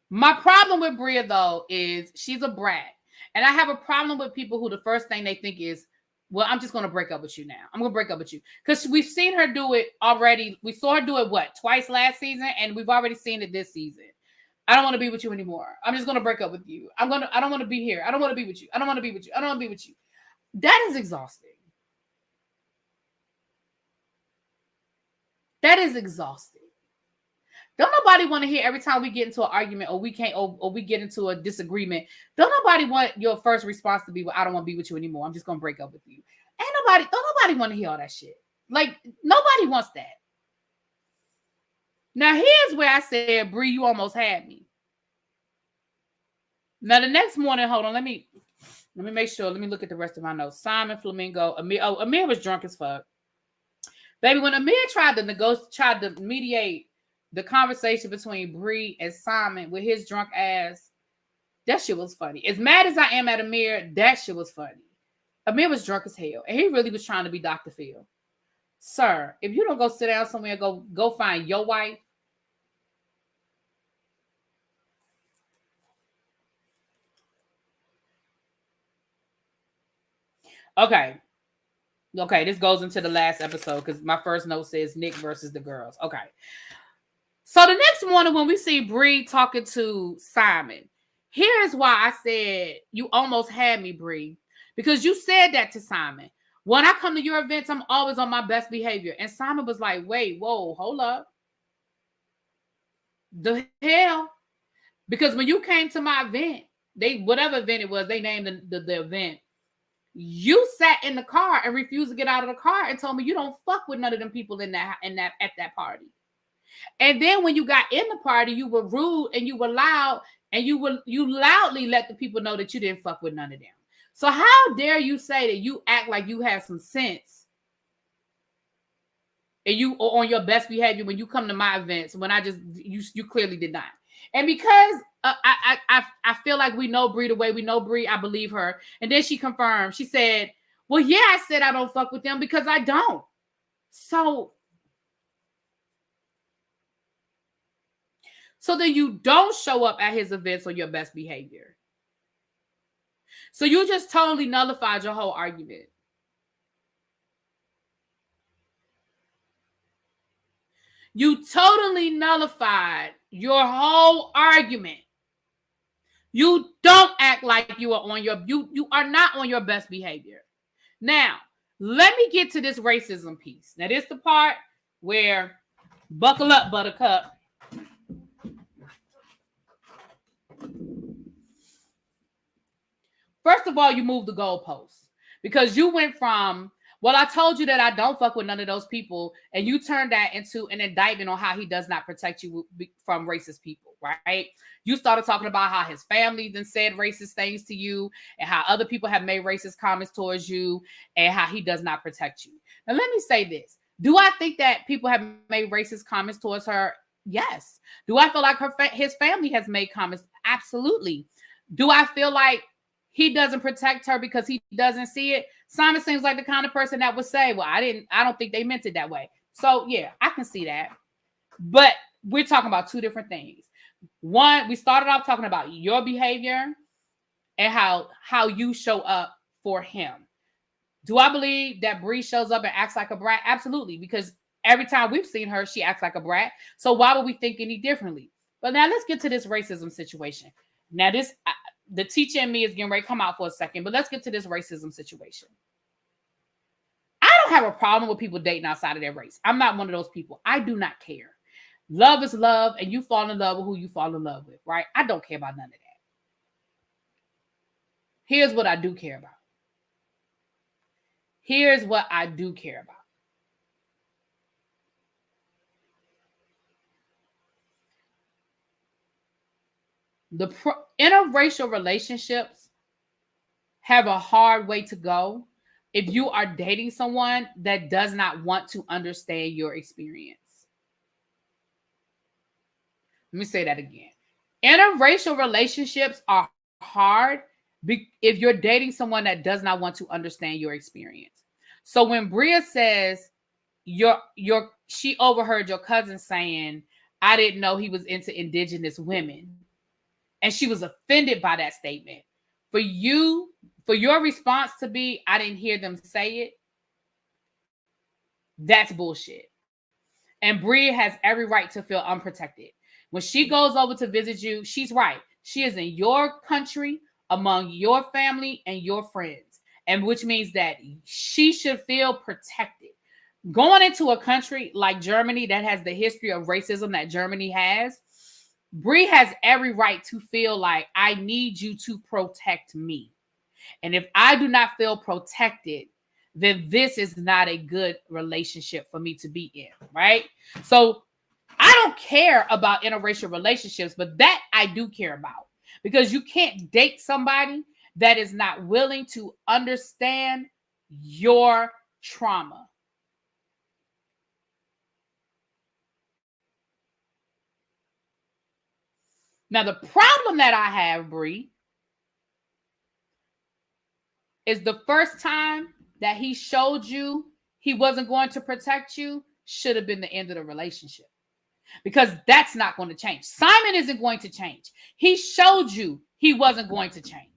my problem with Bria, though, is she's a brat. And I have a problem with people who the first thing they think is, well, I'm just going to break up with you now. I'm going to break up with you. Because we've seen her do it already. We saw her do it, twice last season? And we've already seen it this season. I don't want to be with you anymore. I'm just going to break up with you. I don't want to be here. I don't want to be with you. I don't want to be with you. I don't want to be with you. That is exhausting. That is exhausting. Don't nobody want to hear every time we get into an argument or we get into a disagreement. Don't nobody want your first response to be, well, I don't want to be with you anymore. I'm just going to break up with you. Don't nobody want to hear all that shit. Like, nobody wants that. Now, here's where I said, Bree, you almost had me. Now, the next morning, hold on, let me make sure. Let me look at the rest of my notes. Simon, Flamingo, Amir. Oh, Amir was drunk as fuck. Baby, when Amir tried to mediate the conversation between Bree and Simon with his drunk ass, that shit was funny. As mad as I am at Amir, that shit was funny. Amir was drunk as hell, and he really was trying to be Dr. Phil. Sir, if you don't go sit down somewhere and go find your wife. Okay, this goes into the last episode because my first note says Nick versus the girls. Okay. So the next morning when we see Bree talking to Simon, here's why I said you almost had me, Bree, because you said that to Simon. When I come to your events, I'm always on my best behavior. And Simon was like, wait, whoa, hold up. The hell? Because when you came to my event, whatever event it was, they named the event. You sat in the car and refused to get out of the car and told me you don't fuck with none of them people at that party. And then when you got in the party, you were rude and you were loud and you loudly let the people know that you didn't fuck with none of them. So how dare you say that you act like you have some sense and you are on your best behavior when you come to my events when you clearly did not. And because I feel like we know Bree the way we know Bree, I believe her. And then she confirmed. She said, well, yeah, I said I don't fuck with them because I don't. So then you don't show up at his events on your best behavior. So you just totally nullified your whole argument. You totally nullified your whole argument. You don't act like you are you are not on your best behavior. Now, let me get to this racism piece. Now, this is the part where buckle up, Buttercup. First of all, you moved the goalposts because you went from, well, I told you that I don't fuck with none of those people, and you turned that into an indictment on how he does not protect you from racist people, right? You started talking about how his family then said racist things to you and how other people have made racist comments towards you and how he does not protect you. Now, let me say this. Do I think that people have made racist comments towards her? Yes. Do I feel like his family has made comments? Absolutely. Do I feel like he doesn't protect her because he doesn't see it? Simon seems like the kind of person that would say, well, I don't think they meant it that way. So yeah, I can see that. But we're talking about two different things. One, we started off talking about your behavior and how you show up for him. Do I believe that Bree shows up and acts like a brat? Absolutely. Because every time we've seen her, she acts like a brat. So why would we think any differently? But now let's get to this racism situation. Now the teacher in me is getting ready to come out for a second, but let's get to this racism situation. I don't have a problem with people dating outside of their race. I'm not one of those people. I do not care. Love is love, and you fall in love with who you fall in love with, right? I don't care about none of that. Here's what I do care about. Here's what I do care about. The interracial relationships have a hard way to go if you are dating someone that does not want to understand your experience. Let me say that again. Interracial relationships are hard if you're dating someone that does not want to understand your experience. So when Bria says she overheard your cousin saying, I didn't know he was into indigenous women, and she was offended by that statement. For your response to be, I didn't hear them say it, that's bullshit. And Bria has every right to feel unprotected. When she goes over to visit you, she's right. She is in your country, among your family and your friends, and which means that she should feel protected. Going into a country like Germany that has the history of racism that Germany has, Brie has every right to feel like, I need you to protect me. And if I do not feel protected, then this is not a good relationship for me to be in, right? So I don't care about interracial relationships, but that I do care about, because you can't date somebody that is not willing to understand your trauma. Now, the problem that I have, Bree, is the first time that he showed you he wasn't going to protect you should have been the end of the relationship, because that's not going to change. Simon isn't going to change. He showed you he wasn't going to change.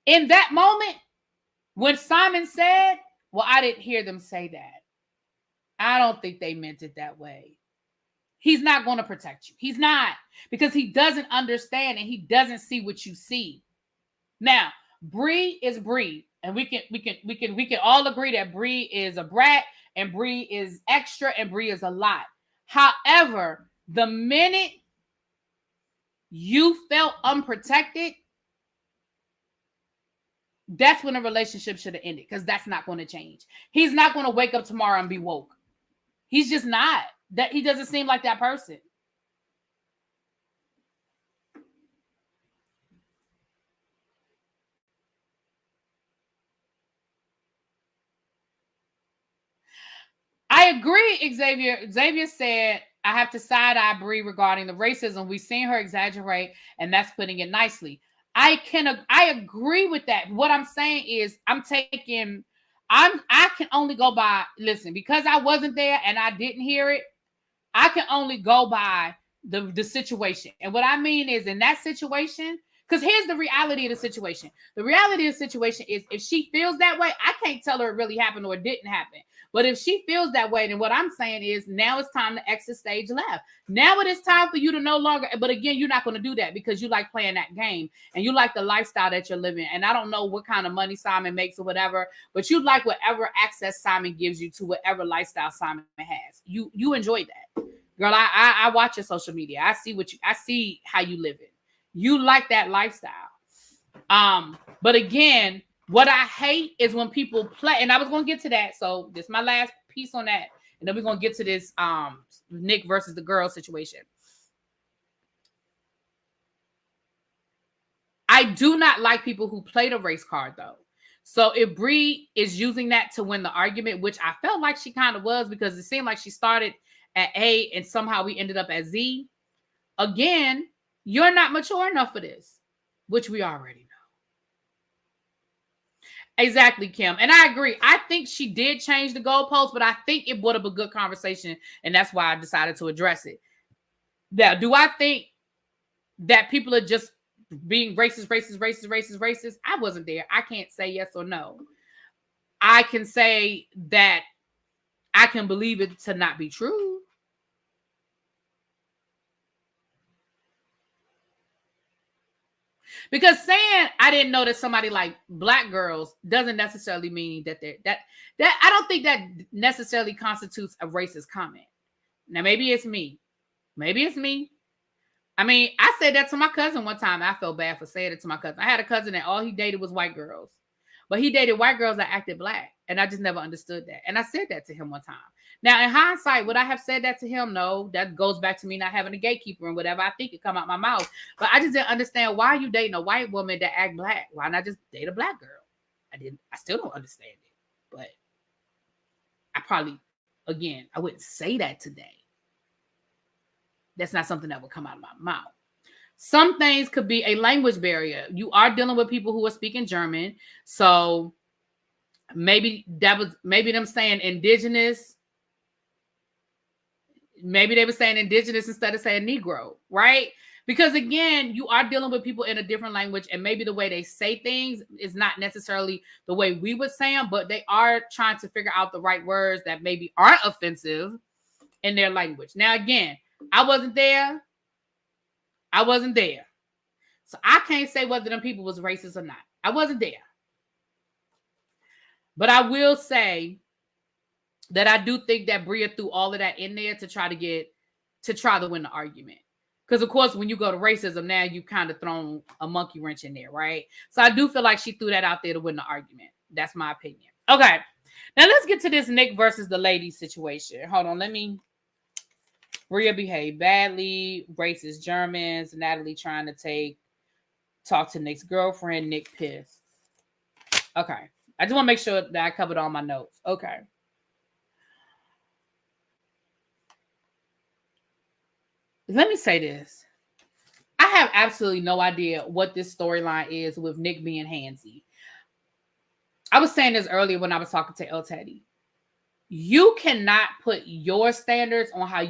In that moment, when Simon said, well, I didn't hear them say that, I don't think they meant it that way, he's not going to protect you. He's not, because he doesn't understand and he doesn't see what you see. Now, Bree is Bree, and we can all agree that Bree is a brat and Bree is extra and Bree is a lot. However, the minute you felt unprotected, that's when a relationship should have ended, because that's not going to change. He's not going to wake up tomorrow and be woke. He's just not. That he doesn't seem like that person. I agree, Xavier. Xavier said, I have to side-eye Bree regarding the racism. We've seen her exaggerate, and that's putting it nicely. I agree with that. What I'm saying is I can only go by, listen, because I wasn't there and I didn't hear it, I can only go by the situation. And what I mean is, in that situation, because here's the reality of the situation. The reality of the situation is, if she feels that way, I can't tell her it really happened or it didn't happen. But if she feels that way, then what I'm saying is, now it's time to exit stage left. Now it is time for you to no longer, but again, you're not going to do that because you like playing that game and you like the lifestyle that you're living. And I don't know what kind of money Simon makes or whatever, but you like whatever access Simon gives you to whatever lifestyle Simon has. You enjoy that. Girl, I watch your social media. I see how you live it. You like that lifestyle. But again, what I hate is when people play, and I was going to get to that. So this is my last piece on that. And then we're going to get to this Nick versus the girl situation. I do not like people who play the race card, though. So if Bree is using that to win the argument, which I felt like she kind of was, because it seemed like she started at A and somehow we ended up at Z. Again, you're not mature enough for this, which we already know. Exactly, Kim. And I agree. I think she did change the goalpost, but I think it would have been a good conversation, and that's why I decided to address it. Now, do I think that people are just being racist? I wasn't there. I can't say yes or no. I can say that I can believe it to not be true. Because saying I didn't know that somebody like black girls doesn't necessarily mean that that I don't think that necessarily constitutes a racist comment. Now, maybe it's me. I mean, I said that to my cousin one time. I felt bad for saying it to my cousin. I had a cousin that all he dated was white girls. But he dated white girls that acted black. And I just never understood that. And I said that to him one time. Now, in hindsight, would I have said that to him? No. That goes back to me not having a gatekeeper and whatever I think it come out my mouth. But I just didn't understand, why are you dating a white woman that act black? Why not just date a black girl? I still don't understand it. But I probably, again, I wouldn't say that today. That's not something that would come out of my mouth. Some things could be a language barrier. You are dealing with people who are speaking German. So maybe them saying indigenous. Maybe they were saying indigenous instead of saying Negro, right? Because again, you are dealing with people in a different language, and maybe the way they say things is not necessarily the way we would say them, but they are trying to figure out the right words that maybe aren't offensive in their language. Now, again, I wasn't there. So I can't say whether them people was racist or not. I wasn't there. But I will say that I do think that Bria threw all of that in there to try to win the argument. Because, of course, when you go to racism, now you kind of thrown a monkey wrench in there, right? So I do feel like she threw that out there to win the argument. That's my opinion. Okay. Now let's get to this Nick versus the lady situation. Hold on. Bria behaved badly. Racist Germans. Natalie trying to talk to Nick's girlfriend. Nick pissed. Okay. I just want to make sure that I covered all my notes. Okay. Let me say this. I have absolutely no idea what this storyline is with Nick being handsy. I was saying this earlier when I was talking to El Teddy. You cannot put your standards on how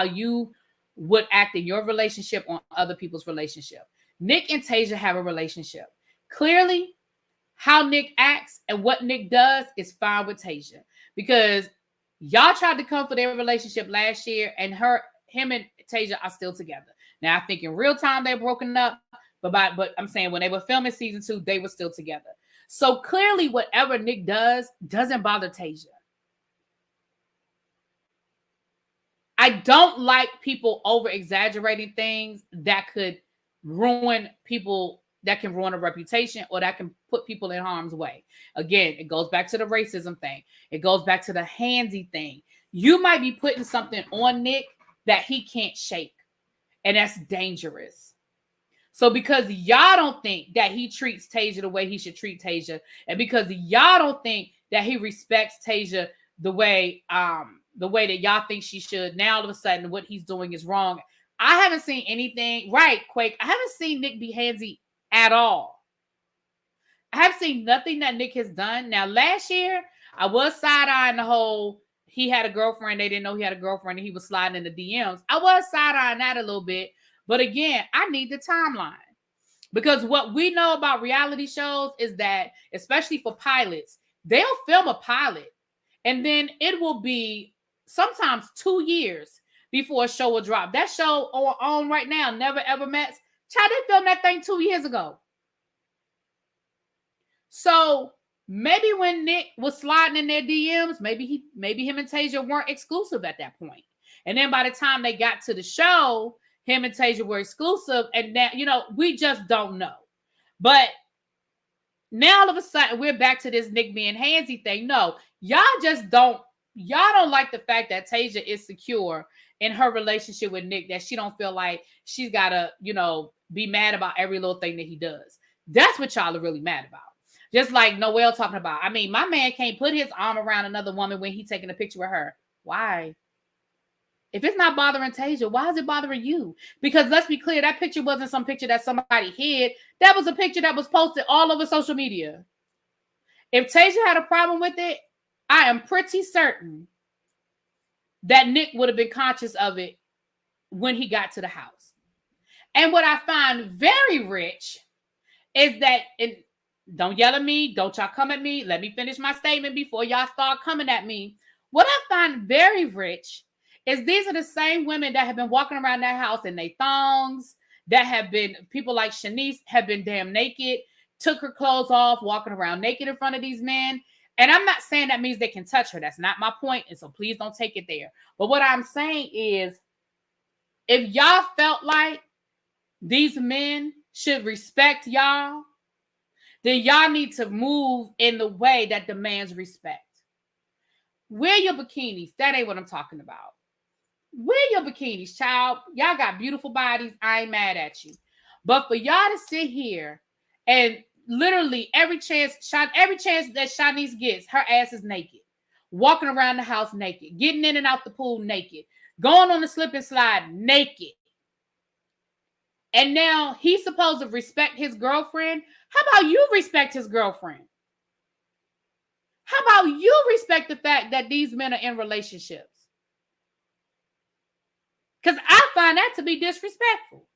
you would act in your relationship on other people's relationship. Nick and Tasia have a relationship. Clearly, how Nick acts and what Nick does is fine with Tasia, because y'all tried to come for their relationship last year, and him and Tasia are still together. Now, I think in real time they're broken up, but I'm saying when they were filming season 2, they were still together. So clearly, whatever Nick does doesn't bother Tasia. I don't like people over exaggerating things that could ruin people, that can ruin a reputation, or that can put people in harm's way. Again, it goes back to the racism thing. It goes back to the handsy thing. You might be putting something on Nick that he can't shake, and that's dangerous. So because y'all don't think that he treats Tasia the way he should treat Tasia, and because y'all don't think that he respects Tasia the way that y'all think she should, now all of a sudden what he's doing is wrong. I haven't seen anything, right, Quake? I haven't seen Nick be handsy at all. I have seen nothing that Nick has done. Now, last year, I was side-eyeing the whole, he had a girlfriend, they didn't know he had a girlfriend, and he was sliding in the DMs. I was side-eyeing that a little bit. But again, I need the timeline. Because what we know about reality shows is that, especially for pilots, they'll film a pilot, and then it will be sometimes 2 years before a show will drop. That show on right now, Never Ever Met, child, they filmed that thing 2 years ago. So maybe when Nick was sliding in their DMs, maybe him and Tasia weren't exclusive at that point. And then by the time they got to the show, him and Tasia were exclusive, and that, we just don't know. But now all of a sudden we're back to this Nick being handsy thing. No, y'all don't like the fact that Tasia is secure in her relationship with Nick, that she don't feel like she's gotta, be mad about every little thing that he does. That's what y'all are really mad about. Just like Noelle talking about, I mean, my man can't put his arm around another woman when he's taking a picture with her. Why? If it's not bothering Tasia, why is it bothering you? Because let's be clear, that picture wasn't some picture that somebody hid. That was a picture that was posted all over social media. If Tasia had a problem with it, I am pretty certain that Nick would have been conscious of it when he got to the house. And what I find very rich is that, don't yell at me, don't y'all come at me, let me finish my statement before y'all start coming at me. What I find very rich is these are the same women that have been walking around that house in their thongs, that have been, people like Shanice have been damn naked, took her clothes off, walking around naked in front of these men. And I'm not saying that means they can touch her. That's not my point. And so please don't take it there. But what I'm saying is, If y'all felt like these men should respect y'all, then y'all need to move in the way that demands respect. Wear your bikinis. That ain't what I'm talking about. Wear your bikinis, child. Y'all got beautiful bodies. I ain't mad at you. But for y'all to sit here and literally every chance that Shanice gets, her ass is naked. Walking around the house naked. Getting in and out the pool naked. Going on the slip and slide naked. And now he's supposed to respect his girlfriend. How about you respect his girlfriend? How about you respect the fact that these men are in relationships? Because I find that to be disrespectful.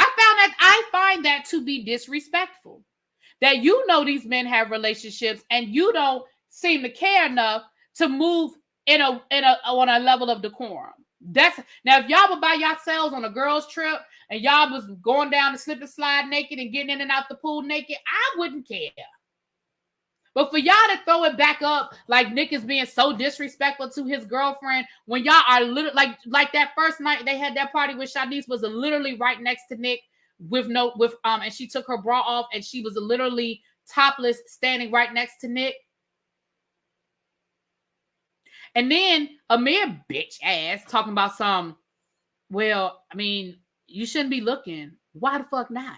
I find that to be disrespectful. That you know these men have relationships and you don't seem to care enough to move on a level of decorum. Now, if y'all would buy yourselves on a girls trip and y'all was going down the slip and slide naked and getting in and out the pool naked, I wouldn't care. But for y'all to throw it back up like Nick is being so disrespectful to his girlfriend when y'all are literally like that first night they had that party with Shanice was literally right next to Nick and she took her bra off and she was literally topless standing right next to Nick. And then Amir bitch ass talking about well, I mean, you shouldn't be looking. Why the fuck not?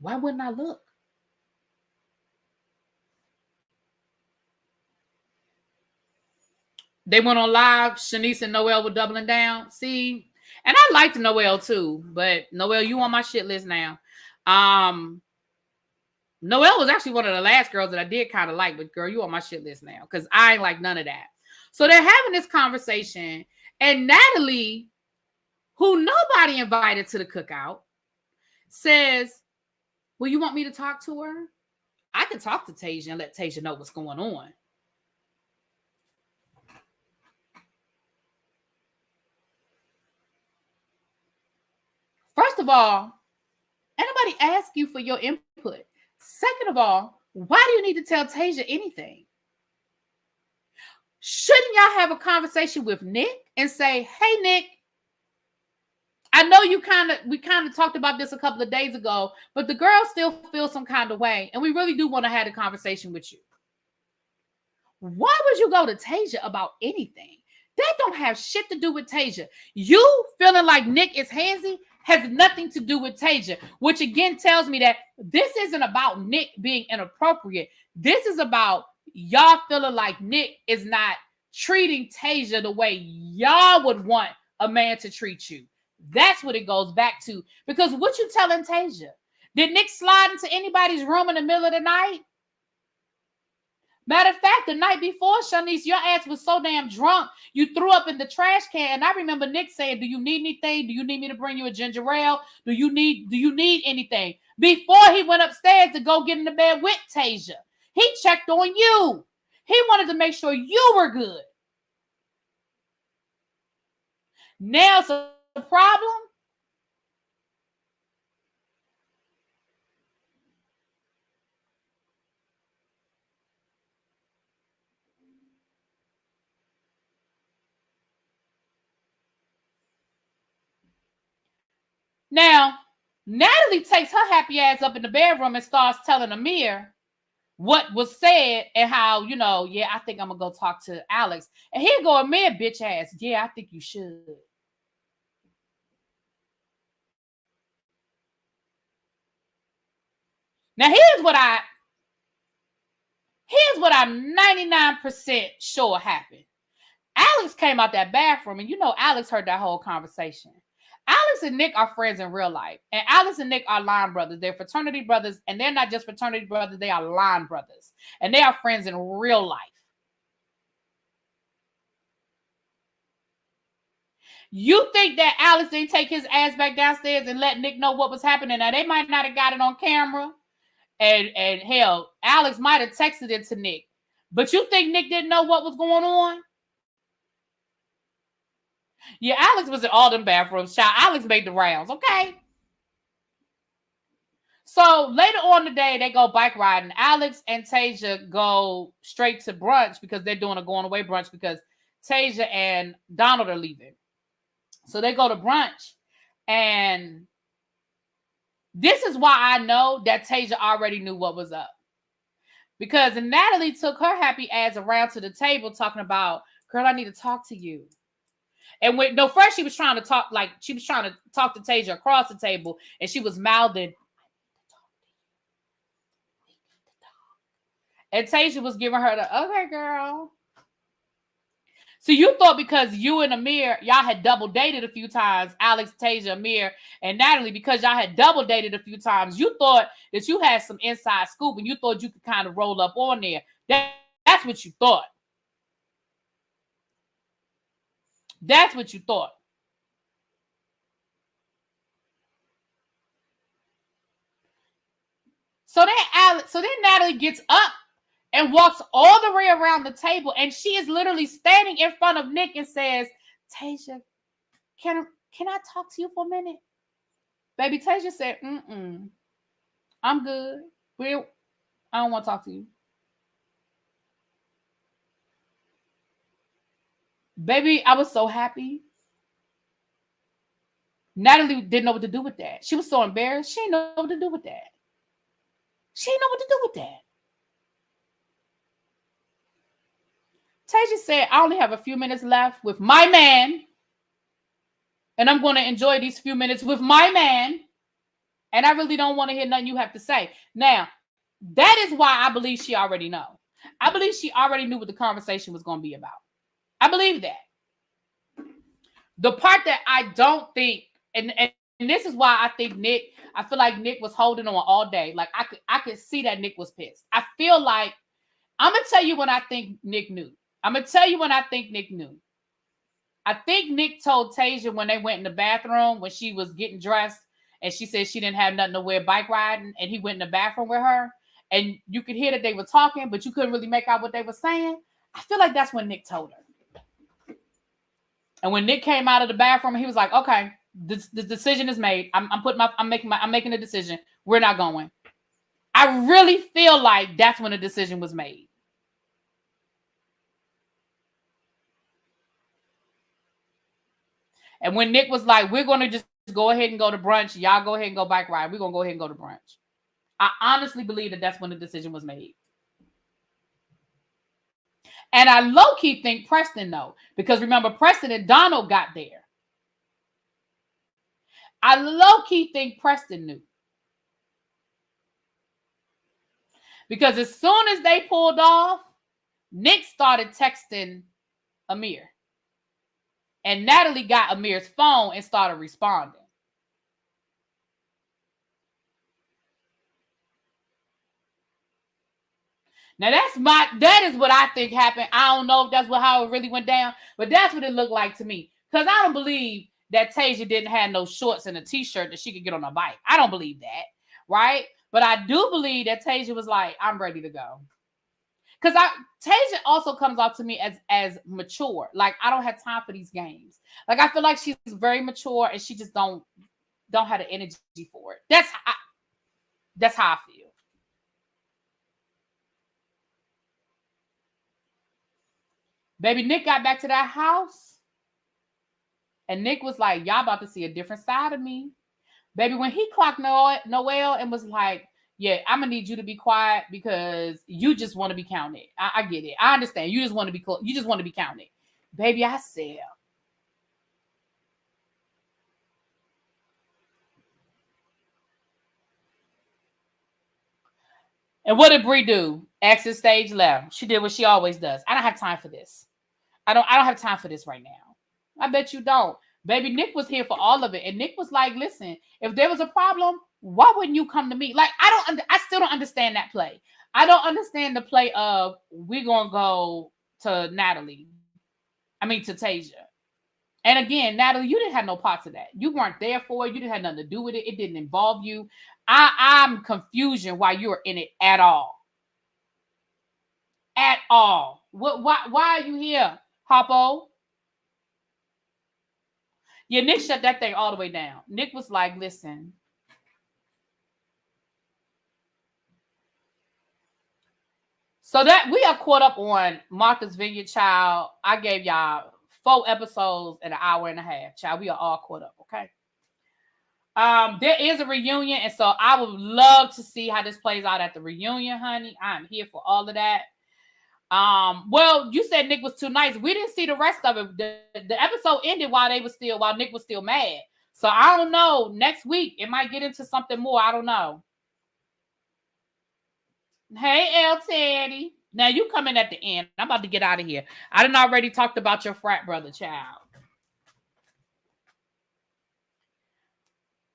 Why wouldn't I look? They went on live. Shanice and Noelle were doubling down. See, and I liked Noelle too, but Noelle, you on my shit list now. Noelle was actually one of the last girls that I did kind of like, but girl, you on my shit list now because I ain't like none of that. So they're having this conversation, and Natalie, who nobody invited to the cookout, says, well, you want me to talk to her? I can talk to Tasia and let Tasia know what's going on. First of all, anybody ask you for your input. Second of all, why do you need to tell Tasia anything? Shouldn't y'all have a conversation with Nick and say, hey, Nick, I know we kind of talked about this a couple of days ago, but the girl still feels some kind of way, and we really do want to have a conversation with you. Why would you go to Tasia about anything? That don't have shit to do with Tasia. You feeling like Nick is handsy has nothing to do with Tasia, which again tells me that this isn't about Nick being inappropriate. This is about y'all feeling like Nick is not treating Tasia the way y'all would want a man to treat you. That's what it goes back to. Because what you telling Tasia? Did Nick slide into anybody's room in the middle of the night? Matter of fact, the night before, Shanice, your ass was so damn drunk, you threw up in the trash can. And I remember Nick saying, do you need anything? Do you need me to bring you a ginger ale? Do you need anything? Before he went upstairs to go get in the bed with Tasia. He checked on you. He wanted to make sure you were good. Now it's a problem. Now, Natalie takes her happy ass up in the bedroom and starts telling Amir what was said and how, yeah, I think I'm going to go talk to Alex. And here go Amir, bitch ass. Yeah, I think you should. Now, here's what I'm 99% sure happened. Alex came out that bathroom, and Alex heard that whole conversation. Alex and Nick are friends in real life, and Alex and Nick are line brothers. They're fraternity brothers, and they're not just fraternity brothers, they are line brothers, and they are friends in real life. You think that Alex didn't take his ass back downstairs and let Nick know what was happening? Now, they might not have got it on camera, and hell, Alex might have texted it to Nick, but you think Nick didn't know what was going on? Yeah, Alex was in all them bathrooms. Child, Alex made the rounds, okay? So later on today, they go bike riding. Alex and Tasia go straight to brunch because they're doing a going away brunch because Tasia and Donald are leaving. So they go to brunch, and this is why I know that Tasia already knew what was up. Because Natalie took her happy ass around to the table talking about, girl, I need to talk to you. And first she was trying to talk to Tasia across the table, and she was mouthing, and Tasia was giving her the, okay, girl. So you thought because you and Amir, y'all had double dated a few times, Alex, Tasia, Amir, and Natalie, because y'all had double dated a few times, you thought that you had some inside scoop, and you thought you could kind of roll up on there. That's what you thought. That's what you thought. So then Natalie gets up and walks all the way around the table, and she is literally standing in front of Nick and says, Tasia, can I talk to you for a minute? Baby, Tasia said, I'm good. I don't want to talk to you. Baby, I was so happy. Natalie didn't know what to do with that. She was so embarrassed. She didn't know what to do with that. Tasia said, I only have a few minutes left with my man, and I'm going to enjoy these few minutes with my man, and I really don't want to hear nothing you have to say. Now, that is why I believe she already know. I believe she already knew what the conversation was going to be about. I believe that. The part that I don't think, and this is why I feel like Nick was holding on all day. Like I could see that Nick was pissed. I feel like, I'm going to tell you when I think Nick knew. I think Nick told Tasia when they went in the bathroom, when she was getting dressed, and she said she didn't have nothing to wear bike riding, and he went in the bathroom with her, and you could hear that they were talking, but you couldn't really make out what they were saying. I feel like that's when Nick told her. And when Nick came out of the bathroom, he was like, okay, the decision is made. I'm making a decision. We're not going. I really feel like that's when the decision was made. And when Nick was like, we're going to just go ahead and go to brunch. Y'all go ahead and go bike ride. We're going to go ahead and go to brunch. I honestly believe that that's when the decision was made. And I low-key think Preston know. Because remember, Preston and Donald got there. I low-key think Preston knew. Because as soon as they pulled off, Nick started texting Amir. And Natalie got Amir's phone and started responding. Now that is what I think happened. I don't know if that's how it really went down, but that's what it looked like to me. Because I don't believe that Tasia didn't have no shorts and a t-shirt that she could get on a bike. I don't believe that, right? But I do believe that Tasia was like, I'm ready to go. Because Tasia also comes off to me as mature. Like, I don't have time for these games. Like, I feel like she's very mature and she just don't have the energy for it. That's how I feel. Baby, Nick got back to that house, and Nick was like, y'all about to see a different side of me. Baby, when he clocked Noelle and was like, yeah, I'm going to need you to be quiet because you just want to be counted. I get it. I understand. You just want to be counted. Baby, I said. And what did Bree do? Exit stage left. She did what she always does. I don't have time for this. I don't have time for this right now. I bet you don't. Baby, Nick was here for all of it. And Nick was like, listen, if there was a problem, why wouldn't you come to me? Like, I still don't understand that play. I don't understand the play of we're going to go to Natalie. I mean, to Tasia. And again, Natalie, you didn't have no parts of that. You weren't there for it. You didn't have nothing to do with it. It didn't involve you. I'm confusion why you're in it at all. At all. Why are you here, Hoppo? Yeah, Nick shut that thing all the way down. Nick was like, listen, So that we are caught up on Martha's Vineyard, child. I gave y'all 4 episodes in an hour and a half, child. We are all caught up, okay? There is a reunion, and so I would love to see how this plays out at the reunion, honey. I'm here for all of that. Well, you said Nick was too nice. We didn't see the rest of it. The episode ended while Nick was still mad. So I don't know. Next week it might get into something more. I don't know. Hey, L Teddy. Now you coming at the end. I'm about to get out of here. I done already talked about your frat brother, child.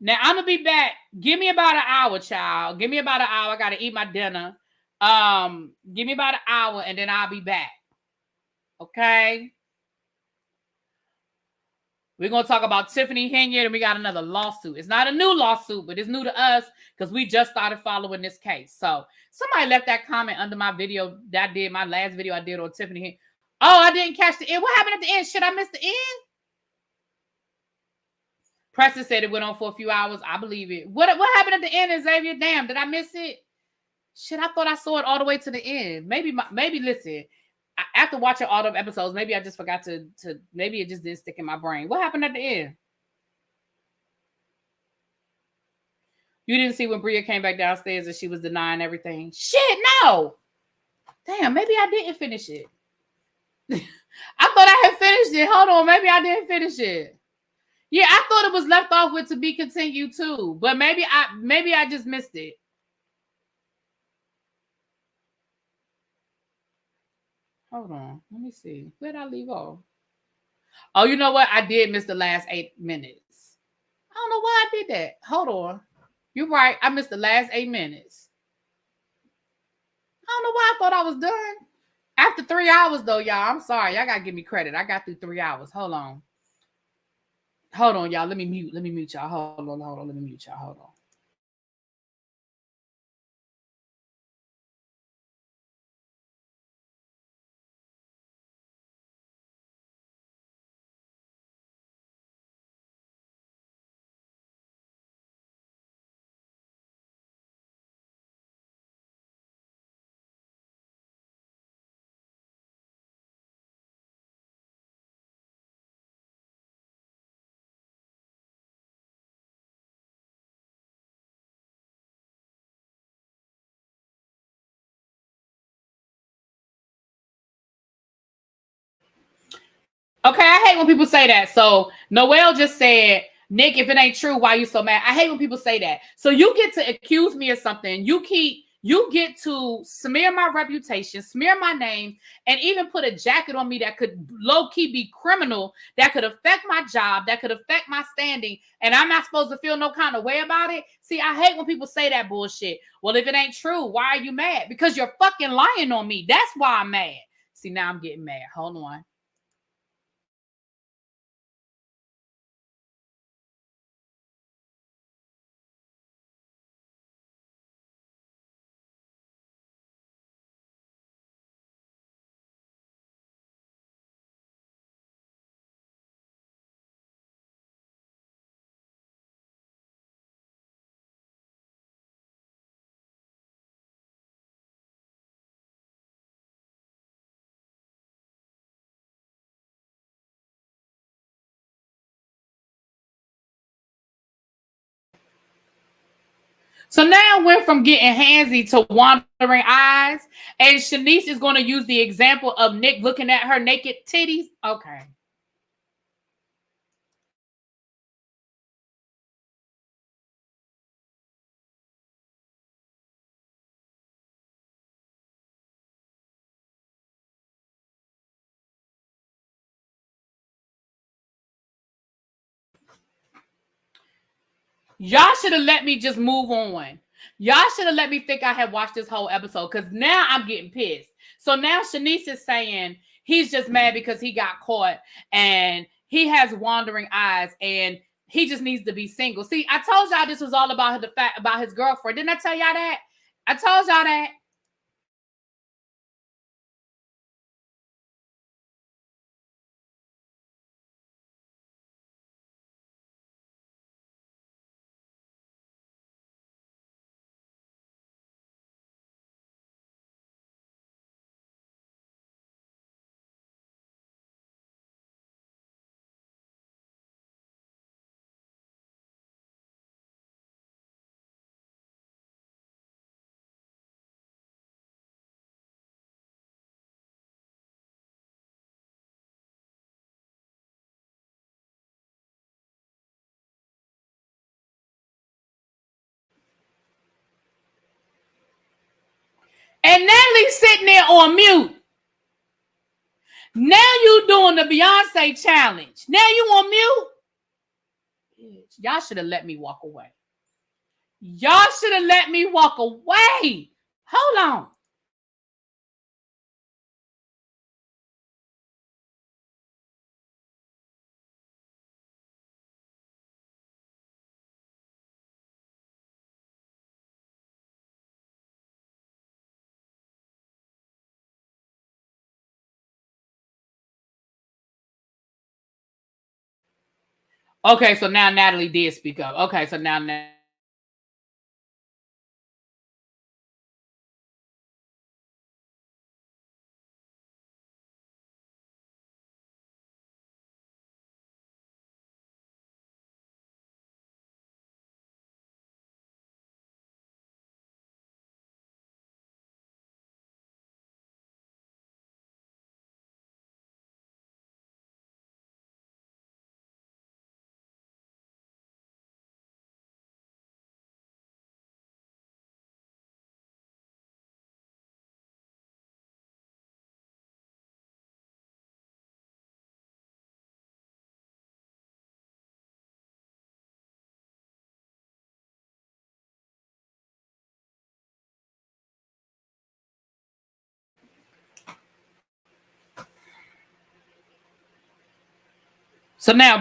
Now I'm gonna be back. Give me about an hour, child. Give me about an hour. I gotta eat my dinner. Give me about an hour and then I'll be back. Okay. We're gonna talk about Tiffany Henyard, and we got another lawsuit. It's not a new lawsuit, but it's new to us because we just started following this case. So somebody left that comment under my video that I did, my last video I did on Tiffany Henyard. Oh, I didn't catch the end. What happened at the end? Should I miss the end? Preston said it went on for a few hours. I believe it. What happened at the end, Xavier? Damn, did I miss it? Shit, I thought I saw it all the way to the end. Maybe listen. After watching all the episodes, maybe I just forgot to maybe it just didn't stick in my brain. What happened at the end? You didn't see when Bria came back downstairs and she was denying everything? Shit, no. Damn, maybe I didn't finish it. I thought I had finished it. Hold on, maybe I didn't finish it. Yeah, I thought it was left off with to be continued too, but maybe I just missed it. Hold on, let me see. Where did I leave off? Oh, you know what? I did miss the last 8 minutes. I don't know why I did that. Hold on. You're right. I missed the last 8 minutes. I don't know why I thought I was done. After 3 hours, though, y'all. I'm sorry. Y'all gotta give me credit. I got through 3 hours. Hold on, y'all. Let me mute y'all. Hold on. Let me mute y'all. Hold on. Okay, I hate when people say that. So Noelle just said, Nick, if it ain't true, why you so mad? I hate when people say that. So you get to accuse me of something. You get to smear my reputation, smear my name, and even put a jacket on me that could low-key be criminal, that could affect my job, that could affect my standing, and I'm not supposed to feel no kind of way about it. See, I hate when people say that bullshit. Well, if it ain't true, why are you mad? Because you're fucking lying on me. That's why I'm mad. See, now I'm getting mad. Hold on. So now I went from getting handsy to wandering eyes, and Shanice is going to use the example of Nick looking at her naked titties. Okay. Y'all should have let me just move on. Y'all should have let me think I had watched this whole episode, because now I'm getting pissed. So now Shanice is saying he's just mad because he got caught and he has wandering eyes and he just needs to be single. See, I told y'all this was all about the fact about his girlfriend. Didn't I tell y'all that? I told y'all that. And Natalie's sitting there on mute. Now you doing the Beyonce challenge. Now you on mute. Y'all should have let me walk away. Y'all should have let me walk away. Hold on. Okay, so now Natalie did speak up. Okay, so now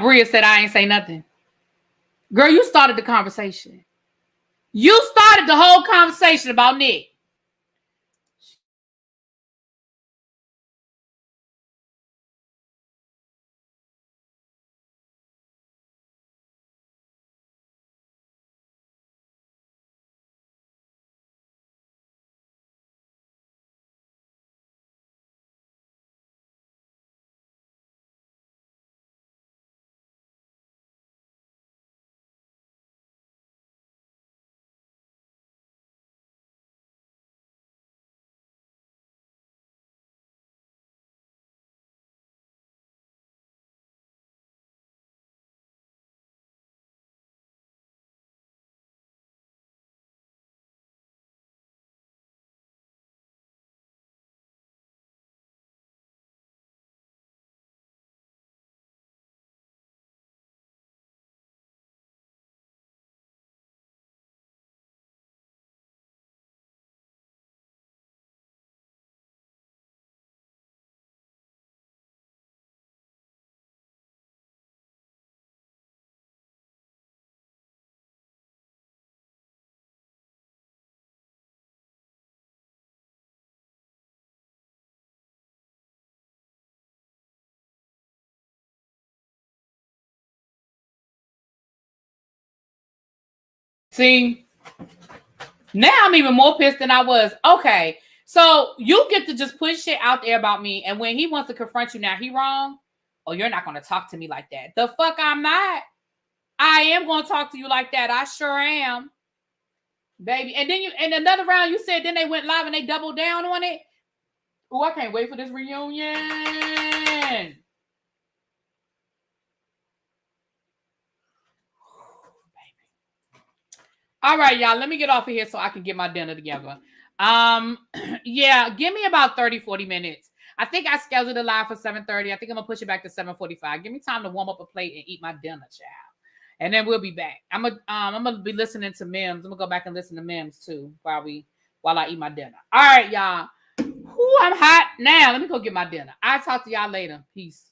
Bria said I ain't say nothing. Girl, you started the conversation. You started the whole conversation about Nick. See, now I'm even more pissed than I was. Okay, so you get to just put shit out there about me, and when he wants to confront you now, he wrong. Oh, you're not going to talk to me like that. The fuck I'm not. I am going to talk to you like that. I sure am. Baby. And then in another round, you said then they went live and they doubled down on it. Oh, I can't wait for this reunion. All right, y'all, let me get off of here so I can get my dinner together. Yeah, give me about 30, 40 minutes. I think I scheduled it live for 7:30. I think I'm going to push it back to 7:45. Give me time to warm up a plate and eat my dinner, child. And then we'll be back. I'm gonna be listening to memes. I'm gonna go back and listen to memes too while I eat my dinner. All right, y'all. Ooh, I'm hot now. Let me go get my dinner. I'll talk to y'all later. Peace.